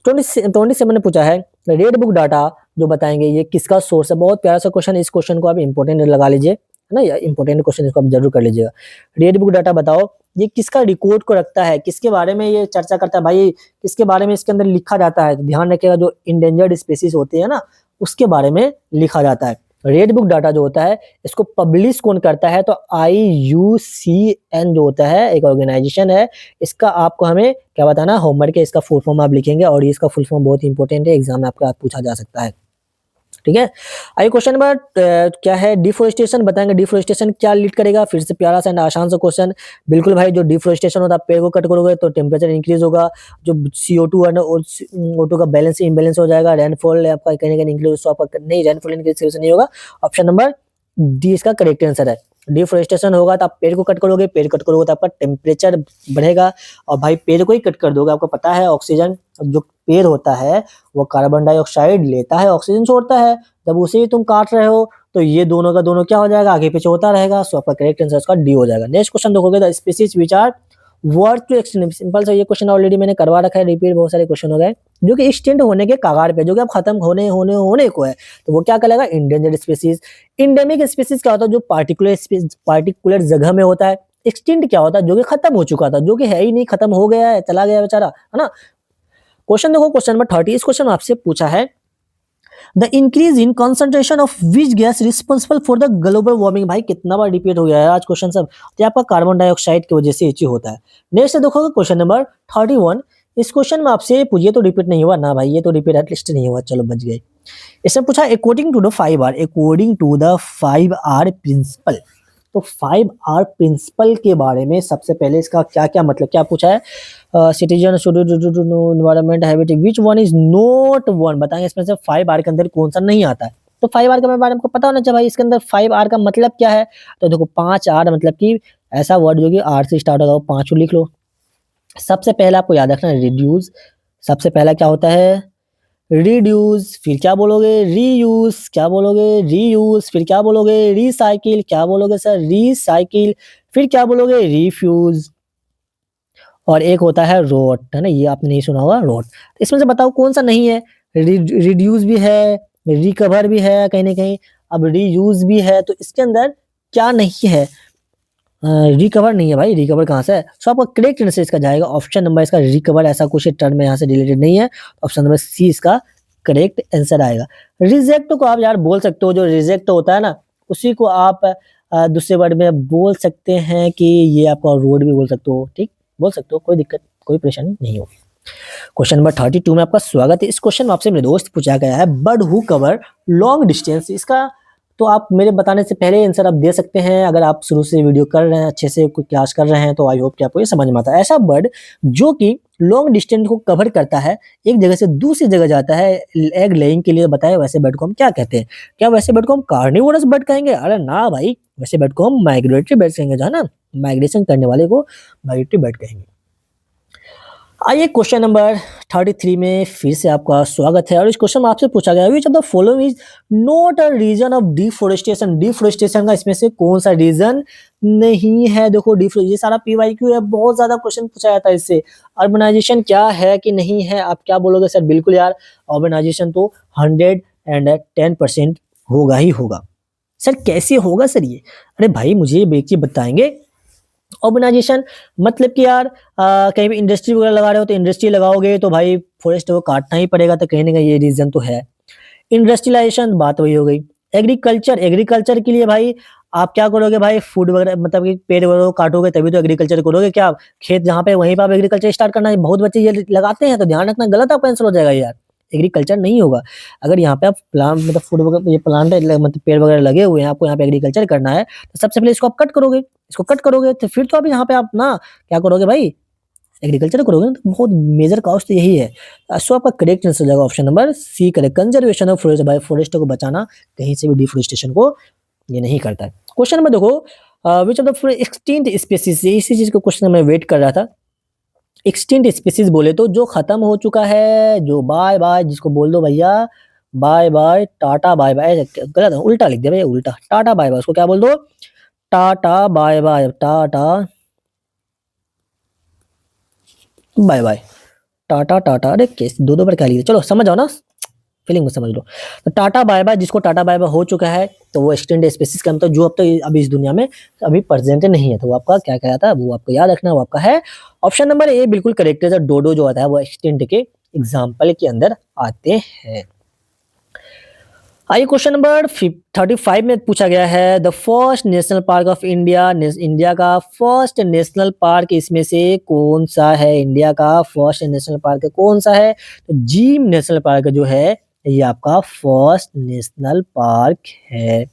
27 ने पूछा है रेड बुक डाटा जो बताएंगे, ये किसका सोर्स है। बहुत प्यारा सा क्वेश्चन, इस क्वेश्चन को आप इंपोर्टेंट लगा लीजिए, है ना, इंपोर्टेंट क्वेश्चन, इसको आप जरूर कर लीजिएगा। रेड बुक डाटा बताओ, ये किसका रिकॉर्ड को रखता है, किसके बारे में ये चर्चा करता है भाई, किसके बारे में इसके अंदर लिखा जाता है। ध्यान रखिएगा, जो इंडेंजर्ड स्पीसीज होती है ना, उसके बारे में लिखा जाता है। रेड बुक डाटा जो होता है, इसको पब्लिश कौन करता है, तो IUCN जो होता है, एक ऑर्गेनाइजेशन है। इसका आपको हमें क्या बताना, होमवर्क है, इसका फुल फॉर्म आप लिखेंगे, और ये इसका फुल फॉर्म बहुत इंपॉर्टेंट है, एग्जाम में आपका पूछा जा सकता है। ठीक है, आइए क्वेश्चन नंबर क्या है, डिफोरेस्टेशन बताएंगे। डिफोरेस्टेशन क्या लीड करेगा, फिर से प्यारा सा एंड आसान सा क्वेश्चन। बिल्कुल भाई, जो डिफोरेस्टेशन होता है, पेड़ को कट करोगे तो टेम्परेचर इंक्रीज होगा, जो CO2 है और O2 का बैलेंस इम्बैलेंस हो जाएगा, रेनफॉल आपका कहीं ना कहीं इंक्रीज, आपका नहीं, रेनफॉल इंक्रीज नहीं होगा। ऑप्शन नंबर डी इसका करेक्ट आंसर है। डिफोरेस्टेशन होगा तो आप पेड़ को कट करोगे, पेड़ कट करोगे तो आपका टेम्परेचर बढ़ेगा, और भाई पेड़ को ही कट कर दोगे, आपको पता है ऑक्सीजन, जो पेड़ होता है वो कार्बन डाइऑक्साइड लेता है, ऑक्सीजन छोड़ता है। जब उसे ही तुम काट रहे हो तो ये दोनों का दोनों क्या हो जाएगा, आगे पीछे होता रहेगा। सो आपका करेक्ट आंसर इसका डी हो जाएगा। नेक्स्ट क्वेश्चन देखोगे, the species which are worth to extinct. Simple सा ये क्वेश्चन ऑलरेडी मैंने करवा रखा है, रिपीट बहुत सारे क्वेश्चन हो गए, जो कि एक्सटिंक्ट होने के कगार पे, जो कि अब खत्म होने को है, तो वो क्या कहलाएगा, इंडेंजर्ड स्पीशीज। इंडेमिक स्पीशीज क्या होता है, जो पार्टिकुलर जगह में होता है। एक्सटिंक्ट क्या होता है, जो कि खत्म हो चुका था, जो कि है ही नहीं, खत्म हो गया है, चला गया बेचारा, है ना। क्वेश्चन देखो, क्वेश्चन नंबर 30, इस क्वेश्चन में आपसे पूछा है the increase in concentration of which gas responsible for the global warming. भाई कितना बार रिपीट हो गया है आज क्वेश्चन सब, तो आपका कार्बन डाइऑक्साइड की वजह से ये होता है। नेक्स्ट देखोगे क्वेश्चन नंबर 31, इस क्वेश्चन में आपसे पूछिए तो रिपीट नहीं हुआ ना भाई, ये तो रिपीट एटलीस्ट नहीं हुआ, चलो बच गए। इसमें पूछा according to the 5R, according to the 5R principle. तो 5R प्रिंसिपल के बारे में सबसे पहले इसका क्या क्या मतलब, क्या पूछा है, citizen should know environment habit, which one is not one, बताएंगे इसमें से 5R के अंदर कौन सा नहीं आता है। तो 5R के बारे में आपको पता होना चाहिए भाई, इसके अंदर 5R का मतलब क्या है। तो देखो 5R मतलब कि ऐसा वर्ड जो कि R से स्टार्ट होगा, वो 5 लिख लो। सबसे पहले आपको याद रखना रिड्यूस, सबसे पहला क्या होता है, रिड्यूस, फिर क्या बोलोगे, रीयूज, क्या बोलोगे, रीयूज, फिर क्या बोलोगे, रिसाइकिल, क्या बोलोगे सर, रिसाइकिल, फिर क्या बोलोगे, रिफ्यूज, और एक होता है रोट, है ना, ये आपने नहीं सुना होगा रोट। इसमें से बताओ कौन सा नहीं है, रिड्यूस भी है, रिकवर भी है कहीं ना कहीं, अब रीयूज भी है, तो इसके अंदर क्या नहीं है, रिकवर नहीं है भाई, रिकवर कहाँ से है। सो आपका करेक्ट आंसर इसका जाएगा ऑप्शन नंबर, इसका रिकवर ऐसा कुछ टर्म यहाँ से रिलेटेड नहीं है, ऑप्शन नंबर सी इसका करेक्ट आंसर आएगा। रिजेक्ट को आप यार बोल सकते हो, जो रिजेक्ट होता है ना, उसी को आप दूसरे वर्ड में बोल सकते हैं कि ये आपका रोड भी बोल सकते हो, ठीक, बोल सकते हो, कोई दिक्कत कोई परेशानी नहीं होगी। क्वेश्चन नंबर 32 में आपका स्वागत है। इस क्वेश्चन में आपसे मेरे दोस्त पूछा गया है bird who cover long distance, इसका तो आप मेरे बताने से पहले आंसर आप दे सकते हैं। अगर आप शुरू से वीडियो कर रहे हैं, अच्छे से कोई क्लास कर रहे हैं, तो आई होप कि आपको ये समझ में आता है। ऐसा बर्ड जो कि लॉन्ग डिस्टेंस को कवर करता है, एक जगह से दूसरी जगह जाता है एग लेइंग के लिए, बताए वैसे बर्ड को हम क्या कहते हैं? क्या वैसे बर्ड को हम कार्निवोरस बर्ड कहेंगे? अरे ना भाई, वैसे बर्ड को हम माइग्रेटरी बर्ड कहेंगे, जो है ना माइग्रेशन करने वाले को माइग्रेटरी बर्ड कहेंगे। आइए क्वेश्चन नंबर 33 में फिर से आपका स्वागत है और इस क्वेश्चन में आपसे पूछा गया है which of the following is not a reason of deforestation. Deforestation का इसमें से कौन सा रीजन नहीं है? देखो ये सारा पीवाईक्यू है, बहुत ज्यादा क्वेश्चन पूछा जाता है इससे। अर्बनाइजेशन क्या है कि नहीं है? आप क्या बोलोगे सर? बिल्कुल यार, अर्बनाइजेशन तो 110% होगा ही होगा। सर कैसे होगा सर ये? अरे भाई मुझे एक चीज बताएंगे। अर्बनाइजेशन मतलब कि यार कहीं भी इंडस्ट्री वगैरह लगा रहे हो तो इंडस्ट्री लगाओगे तो भाई फॉरेस्ट को काटना ही पड़ेगा, तो कहीं ना कहीं ये रीजन तो है। इंडस्ट्रियलाइजेशन बात वही हो गई। एग्रीकल्चर, एग्रीकल्चर के लिए भाई आप क्या करोगे भाई? फूड वगैरह मतलब कि पेड़ वगैरह को काटोगे तभी तो एग्रीकल्चर करोगे। क्या खेत जहाँ पे वहीं पे आप एग्रीकल्चर स्टार्ट करना है? बहुत बच्चे ये लगाते हैं, तो ध्यान रखना, गलत आपका आंसर हो जाएगा यार। एग्रीकल्चर नहीं होगा। अगर यहाँ पे आप प्लांट मतलब फूड वगैरह ये प्लांट मतलब पेड़ वगैरह लगे हुए हैं, आपको यहाँ पे एग्रीकल्चर करना है, तो सबसे पहले इसको आप कट करोगे। इसको कट करोगे तो फिर तो आप यहाँ पे आप ना क्या करोगे भाई? एग्रीकल्चर करोगे ना, तो बहुत मेजर कॉस्ट यही है। सो आपका करेक्ट आंसर हो जाएगा option number C correct. Conservation of forest, भाई फॉरेस्ट को बचाना कहीं से भी डिफोरेस्टेशन को ये नहीं करता है। क्वेश्चन नंबर देखो, विच ऑफ द एक्सटिंक्ट स्पीसीज, इसी चीज को क्वेश्चन मैं वेट कर रहा था। एक्सटिंक्ट स्पीसीज बोले तो जो खत्म हो चुका है, जो बाय बाय, जिसको बोल दो भैया bye bye, tata bye bye. गलत है, उल्टा लिख दिया भैया, उल्टा। टाटा बाय बाय, उसको क्या बोल दो? Tata bye bye, tata bye bye, tata tata. अरे केस दो दो बार क्या लिखे? चलो समझ आओ ना, फीलिंग में समझ लो। तो टाटा बाय बाय, जिसको टाटा बाय बाय हो चुका है, तो वो एक्सटेंड स्पीसीज का मतलब जो अब तक अभी इस दुनिया में अभी प्रेजेंट नहीं है, तो वो आपका क्या कहलाता है? वो आपको याद रखना, वो आपका है ऑप्शन नंबर ए, बिल्कुल करेक्ट है। डोडो जो आता है वो एक्सटेंड के एग्जाम्पल के अंदर आते हैं। आइए क्वेश्चन नंबर 35 में पूछा गया है the first national park of India. India का फर्स्ट नेशनल पार्क इसमें से कौन सा है? इंडिया का फर्स्ट नेशनल पार्क कौन सा है? तो जिम नेशनल पार्क जो है ये आपका फर्स्ट नेशनल पार्क है।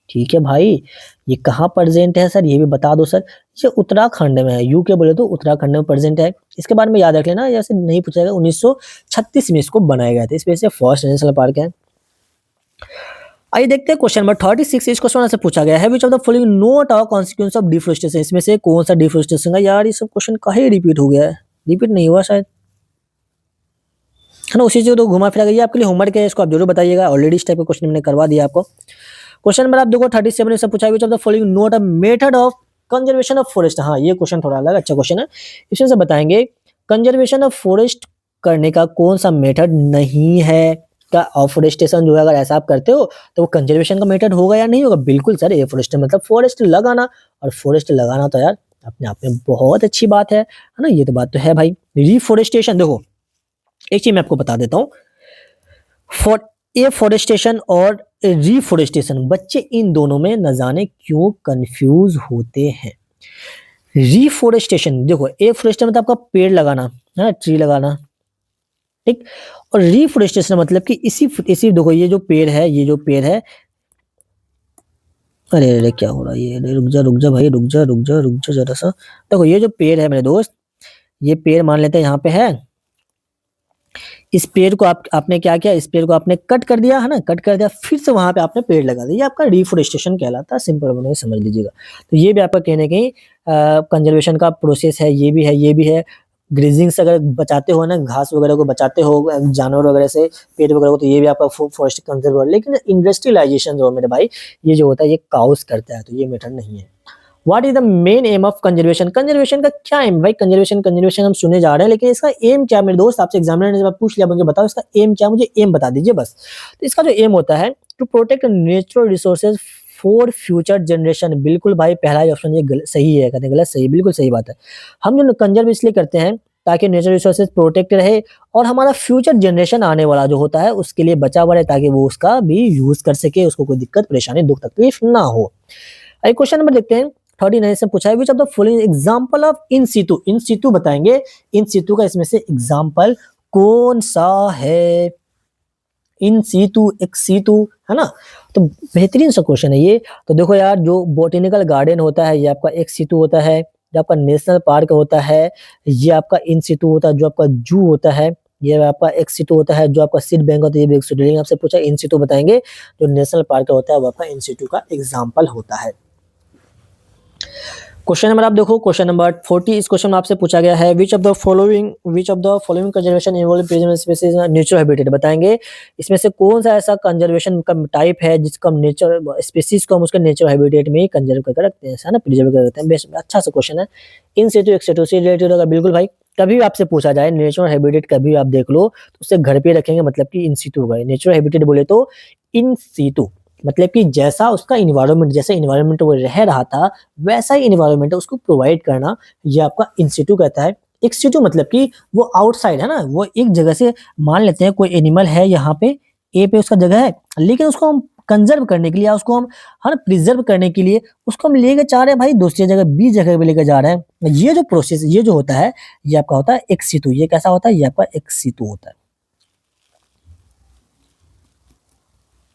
ठीक है भाई, ये कहाँ प्रेजेंट है सर? ये भी बता दो सर। ये उत्तराखंड में है, यूके बोले तो उत्तराखंड में प्रेजेंट है। इसके बारे में याद रख लेना, जैसे नहीं पूछा जाएगा। 1936 में इसको बनाया गया था, इस वजह से फर्स्ट नेशनल पार्क है। आइए देखते हैं क्वेश्चन नंबर 36। इस क्वेश्चन से पूछा गया है which of the following note a consequence of deforestation. इसमें से कौन सा डिफोरेस्टेशन है? यार ये सब क्वेश्चन काहे रिपीट हो गया है? रिपीट नहीं हुआ शायद, है ना? उसी चीज को घुमा फिरा गया। आपके लिए होमवर्क है, इसको आप जरूर बताइएगा। ऑलरेडी इस टाइप का क्वेश्चन मैंने करवा दिया आपको। क्वेश्चन नंबर आप देखो 37 में से पूछा विच of the following note a method of conservation of forest. हाँ ये क्वेश्चन थोड़ा अलग अच्छा क्वेश्चन है, इसमें से बताएंगे कंजर्वेशन ऑफ फॉरेस्ट करने का कौन सा मेथड नहीं है। का अफोरेस्टेशन जो है अगर ऐसा आप करते हो तो वो कंजर्वेशन का मेथड होगा या नहीं होगा? बिल्कुल सर, एफोरेस्टेशन मतलब फॉरेस्ट लगाना, और फॉरेस्ट लगाना तो यार अपने आप में बहुत अच्छी बात है ना? ये तो बात तो है भाई। रिफोरेस्टेशन देखो, एक चीज मैं आपको बता देता हूँ, फॉर एफोरेस्टेशन और रिफोरेस्टेशन, बच्चे इन दोनों में न जाने क्यों कंफ्यूज होते हैं। रिफोरेस्टेशन देखो, एफोरेस्टेशन मतलब आपका पेड़ लगाना है ना, ट्री लगाना, ठीक। और रिफोरेस्टेशन मतलब कि इसी देखो ये जो पेड़ है, ये जो पेड़ है, अरे अरे क्या हो रहा है ये? अरे रुक जा भाई, रुक जा जरा सा। देखो ये जो पेड़ है मेरे दोस्त, ये पेड़ मान लेते हैं यहाँ पे है। इस पेड़ को आपने क्या किया? इस पेड़ को आपने कट कर दिया है ना, कट कर दिया, फिर से वहां पे आपने पेड़ लगा दिया। ये आपका रिफोरेस्टेशन कहलाता है, सिंपल वे में समझ लीजिएगा। तो ये भी आपका कहने कहीं कंजर्वेशन का प्रोसेस है, ये भी है, ये भी है। ग्रेजिंग से अगर बचाते हो ना, घास वगैरह को बचाते हो जानवर वगैरह से, पेड़ वगैरह को, तो ये भी आपका फॉरेस्ट कंजर्व। लेकिन इंडस्ट्रियलाइजेशन जो मेरे भाई, ये जो होता है ये काउस करता है, तो ये मेथड नहीं है। What is the main M of conservation? Conservation का क्या एम भाई? कंजर्वेशन हम सुने जा रहे हैं, लेकिन इसका एम क्या मेरे दोस्त? आपसे एग्जामिनर ने जब पूछ लिया, मुझे बताओ इसका एम क्या, मुझे एम बता दीजिए बस। तो इसका जो एम होता है to protect natural resources for future generation. बिल्कुल भाई, पहला ही ऑप्शन ये सही है, कहते गलत सही, बिल्कुल सही बात है। हम जो कंजर्व इसलिए करते हैं ताकि नेचुरल रिसोर्सेज प्रोटेक्ट रहे और हमारा फ्यूचर जनरेशन आने वाला जो होता है उसके लिए बचा हुआ रहे, ताकि वो उसका भी यूज कर सके, उसको कोई दिक्कत परेशानी दुख तकलीफ ना हो। क्वेश्चन नंबर देखते हैं 39 से पूछा है which of the following example of in situ. In situ बताएंगे, इन सीटू का इसमें से एग्जांपल कौन सा है? इन सीतु एक्स सीतु, है ना। तो बेहतरीन सा क्वेश्चन है ये। तो देखो यार, जो बोटेनिकल गार्डन होता है ये आपका एक्स सीतु होता है, जो आपका नेशनल पार्क होता है ये आपका इन सीतु होता है, जो आपका जू होता है ये आपका एक्स सीतु होता है, जो आपका सीड बैंक होता है ये भी एक्स सीतु। लेकिन आपसे पूछा इन सीतु बताएंगे, जो नेशनल पार्क होता है वो आपका इन सीतु का एग्जाम्पल होता है। क्वेश्चन नंबर आप देखो, क्वेश्चन नंबर 40, इस क्वेश्चन में आपसे पूछा गया है which of the following conservation involve preservation species natural habitat, बताएंगे इसमें से कौन सा ऐसा कंजर्वेशन का टाइप है जिसका हम नेचर स्पीशीज को हम उसके नेचुरल हैबिटेट में कंजर्व करके रखते हैं, है ना, प्रिजर्व करके रखते हैं। बेस्ट अच्छा सा क्वेश्चन है। इन सिटू एक्स सिटू से रिलेटेड होगा बिल्कुल भाई। कभी भी आपसे पूछा जाए नेचुरल हैबिटेट, कभी आप देख लो तो उससे घर पे रखेंगे, मतलब कि इन सिटू होगा। नेचुरल हैबिटेट बोले तो इन सिटू, मतलब कि जैसा उसका इन्वायरमेंट, जैसा इन्वायरमेंट वो रह रहा था वैसा ही इन्वायरमेंट उसको प्रोवाइड करना, ये आपका इन सिटू कहता है। एक्स सिटू मतलब कि वो आउटसाइड है ना, वो एक जगह से, मान लेते हैं कोई एनिमल है यहाँ पे ए पे उसका जगह है, लेकिन उसको हम कंजर्व करने के लिए, उसको हम हर प्रिजर्व करने के लिए उसको हम लेके जा रहे हैं भाई दूसरी जगह, बी जगह पे लेके जा रहे हैं। ये जो प्रोसेस, ये जो होता है ये आपका होता है एक्स सिटू। ये कैसा होता है, ये आपका एक्स सिटू होता है।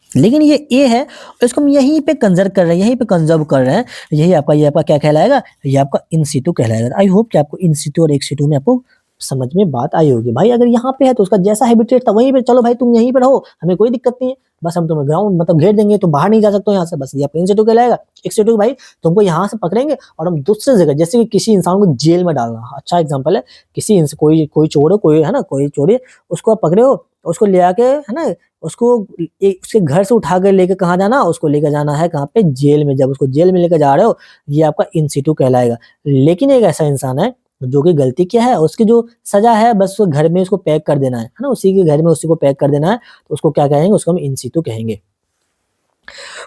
लेकिन ये ए है, इसको हम यहीं पे कंजर्व कर रहे हैं, यहीं पे कंजर्व कर रहे हैं, यही आपका, ये आपका क्या कहलाएगा, ये आपका इन सिटू कहलाएगा। आई होप कि आपको इन सिटू और एक्स सिटू में आपको समझ में बात आई होगी। भाई अगर यहाँ पे है तो उसका जैसा हैबिटेट था वहीं पे, चलो भाई तुम यहीं पे रहो, हमें कोई दिक्कत नहीं है, बस हम तुम्हें ग्राउंड मतलब घेर देंगे, तो बाहर नहीं जा सकते हो यहाँ से, बस ये आपका इन सिटू कहलाएगा। एक्स सिटू भाई तुमको यहाँ से पकड़ेंगे और हम दूसरी जगह, जैसे कि किसी इंसान को जेल में डालना, अच्छा एग्जाम्पल है, किसी कोई कोई चोर हो, कोई है ना, कोई चोरी, उसको आप पकड़े हो, उसको ले आके, है ना, उसको उसके घर से उठा कर लेके कहाँ जाना, उसको लेकर जाना है कहाँ पे, जेल में। जब उसको जेल में लेकर जा रहे हो, ये आपका इन सिटू कहलाएगा। लेकिन एक ऐसा इंसान है जो कि गलती किया है, उसकी जो सजा है बस उसको घर में उसको पैक कर देना है ना, उसी के घर में उसी को पैक कर देना है, तो उसको क्या कहेंगे, उसको हम इन सिटू कहेंगे।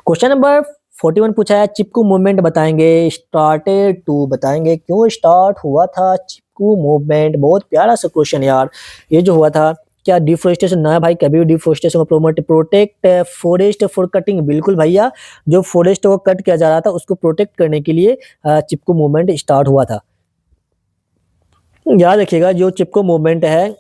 क्वेश्चन नंबर 41 पूछा है, चिपकू मूवमेंट बताएंगे, स्टार्टेड टू, बताएंगे क्यों स्टार्ट हुआ था चिपकू मूवमेंट। बहुत प्यारा सा क्वेश्चन यार। ये जो हुआ था, क्या डिफोरेस्टेशन ना है भाई, कभी भी डिफोरेस्टेशन को प्रोटेक्ट फॉरेस्ट फॉर कटिंग, बिल्कुल भैया, जो फॉरेस्ट को कट किया जा रहा था उसको प्रोटेक्ट करने के लिए चिपकू मूवमेंट स्टार्ट हुआ था। याद रखिएगा, जो चिपकू मूवमेंट है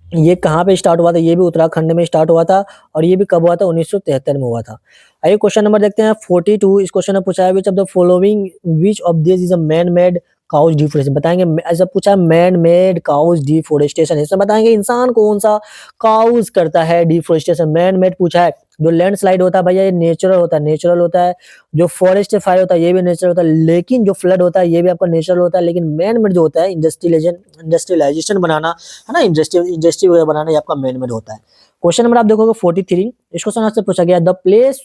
ये कहाँ पे स्टार्ट हुआ था, ये भी उत्तराखंड में स्टार्ट हुआ था, और ये भी कब हुआ था, 1973 में हुआ था। आइए क्वेश्चन नंबर देखते हैं 42। इस क्वेश्चन में पूछा है which of the following, which of this is a man made cause deforestation, बताएंगे। ऐसा पूछा है मैन मेड काउज डिफोरेस्टेशन, इसमें बताएंगे इंसान कौन सा काउज करता है डिफोरेस्टेशन। मैन मेड पूछा है, जो लैंडस्लाइड होता है भैया ये नेचुरल होता है, नेचुरल होता है। जो फॉरेस्ट फायर होता है ये भी नेचुरल होता है, लेकिन जो फ्लड होता है ये भी आपका नेचुरल होता है। लेकिन मैन मेड जो होता है, इंडस्ट्रियलाइजेशन बनाना, है ना, इंडस्ट्री वगैरह बनाना, ये आपका मैन मेड होता है। क्वेश्चन नंबर आप देखोगे 43। इस क्वेश्चन आपसे पूछा गया, the place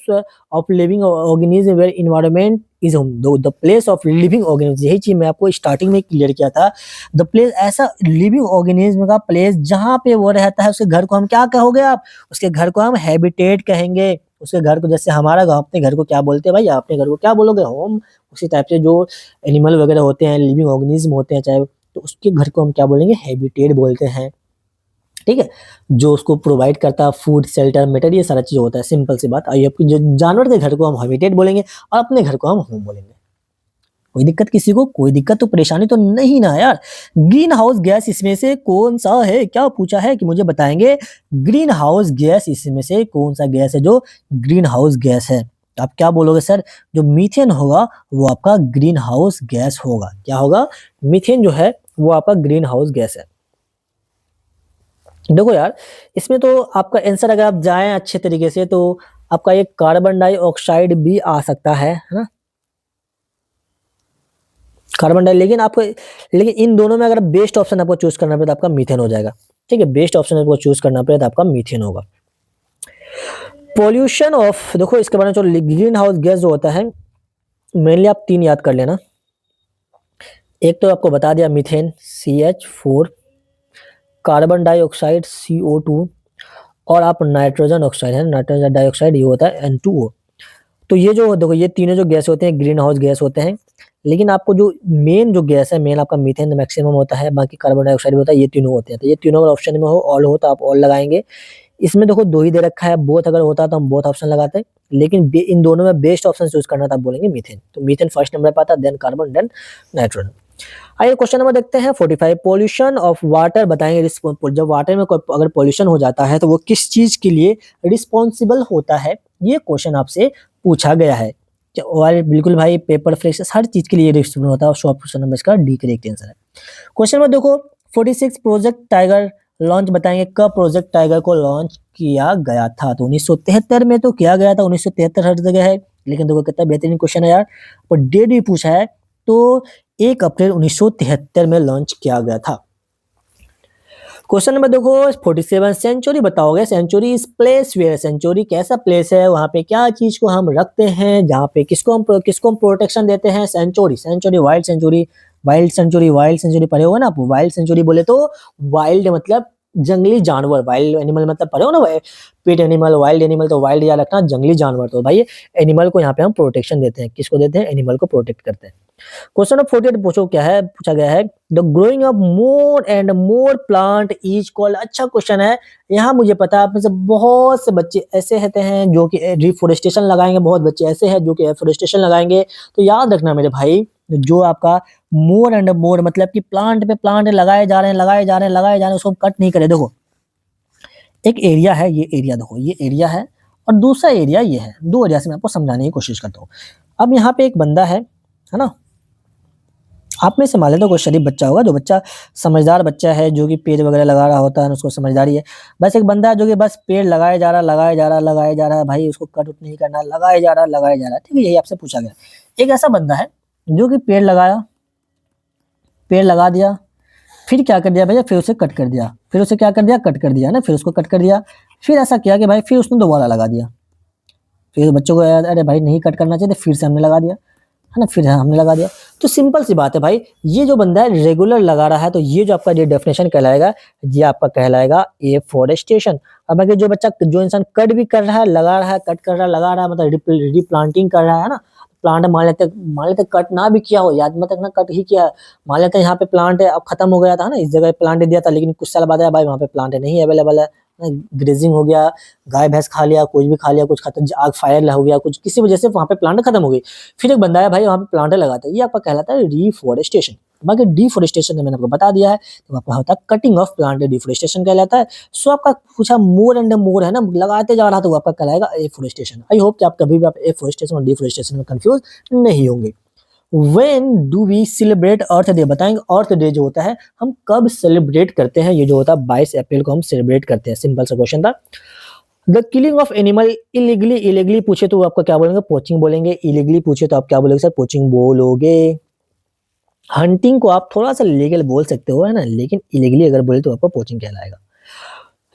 of living organism where environment is home, the place of living organism, यही चीज मैं आपको स्टार्टिंग में क्लियर किया था। द प्लेस, ऐसा लिविंग ऑर्गेनिज्म का प्लेस जहां पे वो रहता है, उसके घर को हम क्या कहोगे आप, उसके घर को हम हैबिटेट कहेंगे। उसके घर को, जैसे हमारा गाँव अपने घर को क्या बोलते हैं भाई, आप अपने घर को क्या बोलोगे, होम। उसी टाइप से जो एनिमल वगैरह होते हैं, लिविंग ऑर्गेनिज्म होते हैं चाहे, तो उसके घर को हम क्या बोलेंगे, हैबिटेट बोलते हैं। ठीक है, जो उसको प्रोवाइड करता है फूड, शेल्टर, मेटर, ये सारा चीज होता है। सिंपल सी बात। आइए, आपकी जो जानवर के घर को हम हैबिटेट बोलेंगे और अपने घर को हम होम बोलेंगे। कोई दिक्कत किसी को, कोई दिक्कत तो परेशानी तो नहीं ना यार। ग्रीन हाउस गैस इसमें से कौन सा है, क्या पूछा है कि मुझे बताएंगे ग्रीन हाउस गैस इसमें से कौन सा गैस है जो ग्रीन हाउस गैस है। आप क्या बोलोगे सर, जो मीथेन होगा वो आपका ग्रीन हाउस गैस होगा। क्या होगा, मीथेन जो है वो आपका ग्रीन हाउस गैस है। देखो यार, इसमें तो आपका आंसर अगर आप जाएं अच्छे तरीके से तो आपका ये कार्बन डाइऑक्साइड भी आ सकता है ना, कार्बन डाइ, लेकिन आपको, लेकिन इन दोनों में अगर बेस्ट ऑप्शन आपको चूज करना पड़े तो आपका मीथेन हो जाएगा। ठीक है, बेस्ट ऑप्शन आपको चूज करना पड़े तो आपका मीथेन होगा। पॉल्यूशन ऑफ, देखो इसके बारे में जो ग्रीन हाउस गैस जो होता है, मेनली आप 3 याद कर लेना। एक तो आपको बता दिया methane CH4, carbon dioxide CO2, और आप नाइट्रोजन ऑक्साइड है, नाइट्रोजन डाइऑक्साइड ये होता है N2O। तो ये जो देखो, ये तीनों जो गैस होते हैं ग्रीन हाउस गैस होते हैं। लेकिन आपको जो मेन जो गैस है, मेन आपका मीथेन मैक्सिमम होता है, बाकी कार्बन डाइऑक्साइड भी होता है, ये तीनों होते हैं। तो ये तीनों अगर ऑप्शन में हो, ऑल हो, तो आप ऑल लगाएंगे। इसमें देखो 2 ही दे रखा है, बोथ अगर होता तो हम बोथ ऑप्शन लगाते हैं, लेकिन इन दोनों में बेस्ट ऑप्शन चूज करना था, आप बोलेंगे मीथेन। तो मीथेन फर्स्ट नंबर पर आता है, देन कार्बन, देन नाइट्रोजन। आइए क्वेश्चन नंबर देखते हैं 45। पॉल्यूशन ऑफ वाटर बताएंगे। जब वाटर में कोई अगर पॉल्यूशन हो जाता है तो वो किस चीज के लिए रिस्पॉन्सिबल होता है, ये क्वेश्चन आपसे पूछा गया है। और बिल्कुल भाई पेपर फ्लेक्स हर चीज के लिए रिस्पॉन्सिबल होता है। और ऑप्शन नंबर इसका डी करेक्ट आंसर है। क्वेश्चन नंबर देखो 46। प्रोजेक्ट टाइगर लॉन्च बताएंगे। कब प्रोजेक्ट टाइगर को लॉन्च किया गया था? तो 1973 में तो किया गया था। 1973 हर जगह है, लेकिन देखो कितना बेहतरीन क्वेश्चन है यार। और डेट भी पूछा है, तो 1 अप्रैल 1973 में लॉन्च किया गया था। क्वेश्चन नंबर देखो 47। सेंचुरी बताओगे। Sanctuary is place where. Sanctuary कैसा प्लेस है, वहां पे क्या चीज को हम रखते हैं, जहाँ पे किसको हम प्रोटेक्शन देते हैं? Sanctuary. Sanctuary wild sanctuary, wild sanctuary, wild sanctuary पढ़े होगा ना आप। वाइल्ड सेंचुरी बोले तो वाइल्ड मतलब जंगली जानवर, वाइल्ड एनिमल मतलब पढ़े हो ना, पेट एनिमल, वाइल्ड एनिमल। तो वाइल्ड याद रखना, जंगली जानवर। तो भाई एनिमल को यहाँ पे हम प्रोटेक्शन देते हैं। किसको देते हैं? एनिमल को प्रोटेक्ट करते हैं। क्वेश्चन नंबर 48 पूछो क्या है, पूछा गया है the growing of more and more plant is called. अच्छा क्वेश्चन है। यहाँ मुझे पता है आप में से बहुत से बच्चे ऐसे रहते हैं जो कि डिफोरेस्टेशन लगाएंगे, बहुत बच्चे ऐसे हैं जो कि एफोरेस्टेशन लगाएंगे। तो याद रखना मेरे भाई, जो आपका मोर एंड मोर मतलब कि प्लांट पे प्लांट लगाए जा रहे हैं, लगाए जा रहे हैं, लगाए जा रहे हैं, उसको कट नहीं करे। देखो एक एरिया है, ये एरिया देखो, ये एरिया है और दूसरा एरिया ये है। दो एरिया से मैं आपको समझाने की कोशिश करता हूँ। अब यहाँ पे एक बंदा है ना, आप में से मान लेते कोई शरीफ बच्चा होगा, जो बच्चा समझदार बच्चा है, जो कि पेड़ वगैरह लगा रहा होता है, उसको समझदारी है। बस एक बंदा है जो कि बस पेड़ लगाया जा रहा, लगाया जा रहा, लगाया जा रहा है भाई, उसको कट उट नहीं करना, लगाया जा रहा, लगाया जा रहा है। ठीक है, यही आपसे पूछा गया। एक ऐसा बंदा है जो कि पेड़ लगाया, पेड़ लगा दिया, फिर क्या कर दिया भैया, फिर उसे कट कर दिया, फिर उसे क्या कर दिया, कट कर दिया ना, फिर उसको कट कर दिया। फिर ऐसा किया कि भाई फिर उसने दोबारा लगा दिया। फिर बच्चों को याद, अरे भाई नहीं कट करना चाहिए, तो फिर से हमने लगा दिया, है ना, फिर हमने लगा दिया। तो सिंपल सी बात है भाई, ये जो बंदा है रेगुलर लगा रहा है, तो ये जो आपका ये डेफिनेशन कहलाएगा, ये आपका कहलाएगा एफोरेस्टेशन। अब अगर जो बच्चा, जो इंसान कट भी कर रहा है, लगा रहा है, कट कर रहा है, लगा रहा है, मतलब रिप्लांटिंग कर रहा है ना, प्लांट मान लेते कट ना भी किया हो, याद मत रखना कट ही किया है। मान लेते हैं यहाँ पे प्लांट है, अब खत्म हो गया था ना, इस जगह प्लांट दिया था, लेकिन कुछ साल बाद आया भाई वहाँ पे प्लांट नहीं अवेलेबल है, ग्रेजिंग हो गया, गाय भैंस खा लिया, कुछ भी खा लिया, कुछ खत्म, आग फायर हो गया, कुछ किसी वजह से वहाँ पे प्लांट खत्म हो गई। फिर एक बंदा है भाई वहाँ पे प्लांट लगाता है, ये आपका कहलाता है डिफोरेस्टेशन। बाकी डिफोरेस्टेशन मैंने आपको बता दिया है, तो आपका होता है कटिंग ऑफ प्लांट, डिफोरेस्टेशन कहलाता है। सो आपका पूछा मोर एंड मोर है ना, लगाते जा रहा, तो वो आपका कहलाएगा एफोरेस्टेशन। आई होप कि आप कभी भी आप एफोरेस्टेशन और डिफोरेस्टेशन में कंफ्यूज नहीं होंगे। When do we celebrate earth day बताएंगे। अर्थ डे जो होता है हम कब सेलिब्रेट करते हैं, ये जो होता है 22 अप्रैल को हम सेलिब्रेट करते हैं। सिंपल सा क्वेश्चन था। The killing of animal illegally, illegally पूछे तो आपका क्या बोलेंगे, पोचिंग बोलेंगे। इलीगली पूछे तो आप क्या बोलोगे सर, पोचिंग बोलोगे। हंटिंग को आप थोड़ा सा लीगल बोल सकते हो, है ना, लेकिन इलीगली अगर बोले तो आपका पोचिंग कहलाएगा।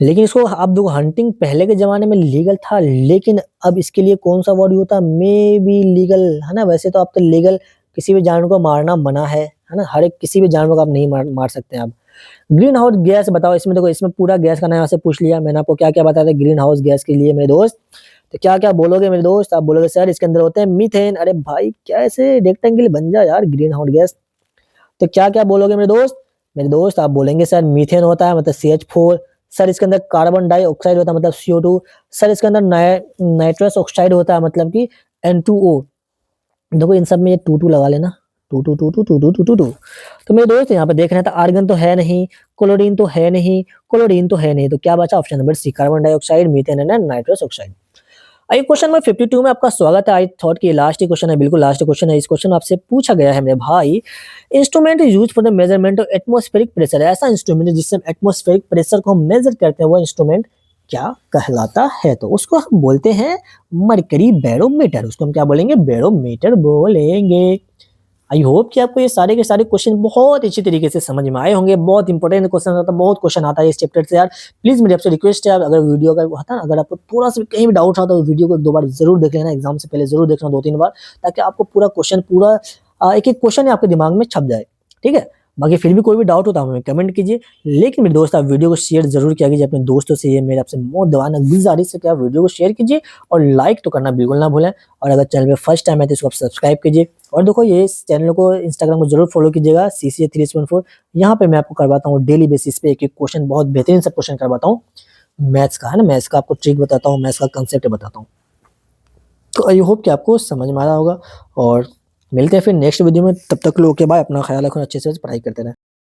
लेकिन इसको आप देखो, हंटिंग पहले के जमाने में लीगल था, लेकिन अब इसके लिए कौन सा वर्ड होता है, मे बी लीगल, है ना। वैसे तो आप तो लीगल, किसी भी जानवर को मारना मना है ना, हर एक किसी भी जानवर को आप नहीं मार सकते हैं आप। ग्रीन हाउस गैस बताओ। इसमें देखो, इसमें पूरा गैस का नाम यहाँ से पूछ लिया मैंने, आपको क्या क्या बताया था ग्रीन हाउस गैस के लिए मेरे दोस्त। तो क्या क्या बोलोगे मेरे दोस्त, आप बोलोगे सर इसके अंदर होते हैं मीथेन। अरे भाई कैसे रेक्टेंगल बन जा यार, ग्रीन हाउस गैस। तो क्या क्या बोलोगे मेरे दोस्त, मेरे दोस्त आप बोलेंगे सर मीथेन होता है मतलब CH4। सर इसके अंदर कार्बन डाइऑक्साइड होता है मतलब CO2। सर इसके अंदर नाइट्रस ऑक्साइड होता है मतलब कि N2O। देखो इन सब में ये टू लगा लेना, टू। तो मेरे दोस्त यहाँ पे देख रहे हैं, तो आर्गन तो है नहीं, क्लोरीन तो है नहीं, क्लोरीन तो है नहीं, तो क्या बचा option number C, carbon dioxide, methane and nitrous oxide. आइए क्वेश्चन नंबर 52 में आपका स्वागत है। आई थॉट कि लास्ट ही क्वेश्चन है, बिल्कुल लास्ट क्वेश्चन है। इस क्वेश्चन आपसे पूछा गया है मेरे भाई, instrument use for the measurement of atmospheric pressure. ऐसा इंस्ट्रूमेंट है जिससे एटमॉस्फेरिक प्रेशर को हम मेजर करते हैं, वो इंस्ट्रूमेंट क्या कहलाता है? तो उसको हम बोलते हैं मरकरी बैरोमीटर। उसको हम क्या बोलेंगे, बैरोमीटर बोलेंगे। आई होप कि आपको ये सारे के सारे क्वेश्चन बहुत अच्छी तरीके से समझ में आए होंगे। बहुत इंपॉर्टेंट क्वेश्चन आता है, बहुत क्वेश्चन आता है इस चैप्टर से यार। प्लीज मेरी आपसे रिक्वेस्ट है, अगर वीडियो का होता है ना, अगर आपको थोड़ा सा कहीं भी डाउट आता है तो वीडियो को 1-2 बार जरूर देख लेना, एग्जाम से पहले जरूर देखना 2-3 बार, ताकि आपको पूरा क्वेश्चन, पूरा एक एक क्वेश्चन आपके दिमाग में छप जाए। ठीक है, बाकी फिर भी कोई भी डाउट होता है हमें कमेंट कीजिए। लेकिन मेरे दोस्त आप वीडियो को शेयर जरूर किया कीजिए अपने दोस्तों से, ये मेरे आपसे बहुत दबाना गुजारिश है कि आप वीडियो को शेयर कीजिए और लाइक तो करना बिल्कुल ना भूलें। और अगर चैनल पे फर्स्ट टाइम है तो इसको आप सब्सक्राइब कीजिए। और देखो ये चैनल को, इंस्टाग्राम को जरूर फॉलो कीजिएगा, CCA 314। यहाँ पे मैं आपको करवाता हूँ डेली बेसिस पे एक एक क्वेश्चन, बहुत बेहतरीन सा क्वेश्चन करवाता हूँ मैथ्स का, है ना, मैथ्स का आपको ट्रिक बताता हूँ, मैथ्स का कंसेप्ट बताता हूँ। तो आई होप कि आपको समझ में आ रहा होगा। और मिलते हैं फिर नेक्स्ट वीडियो में, तब तक के लिए ओके बाय, अपना ख्याल रखो, अच्छे से पढ़ाई करते रहें।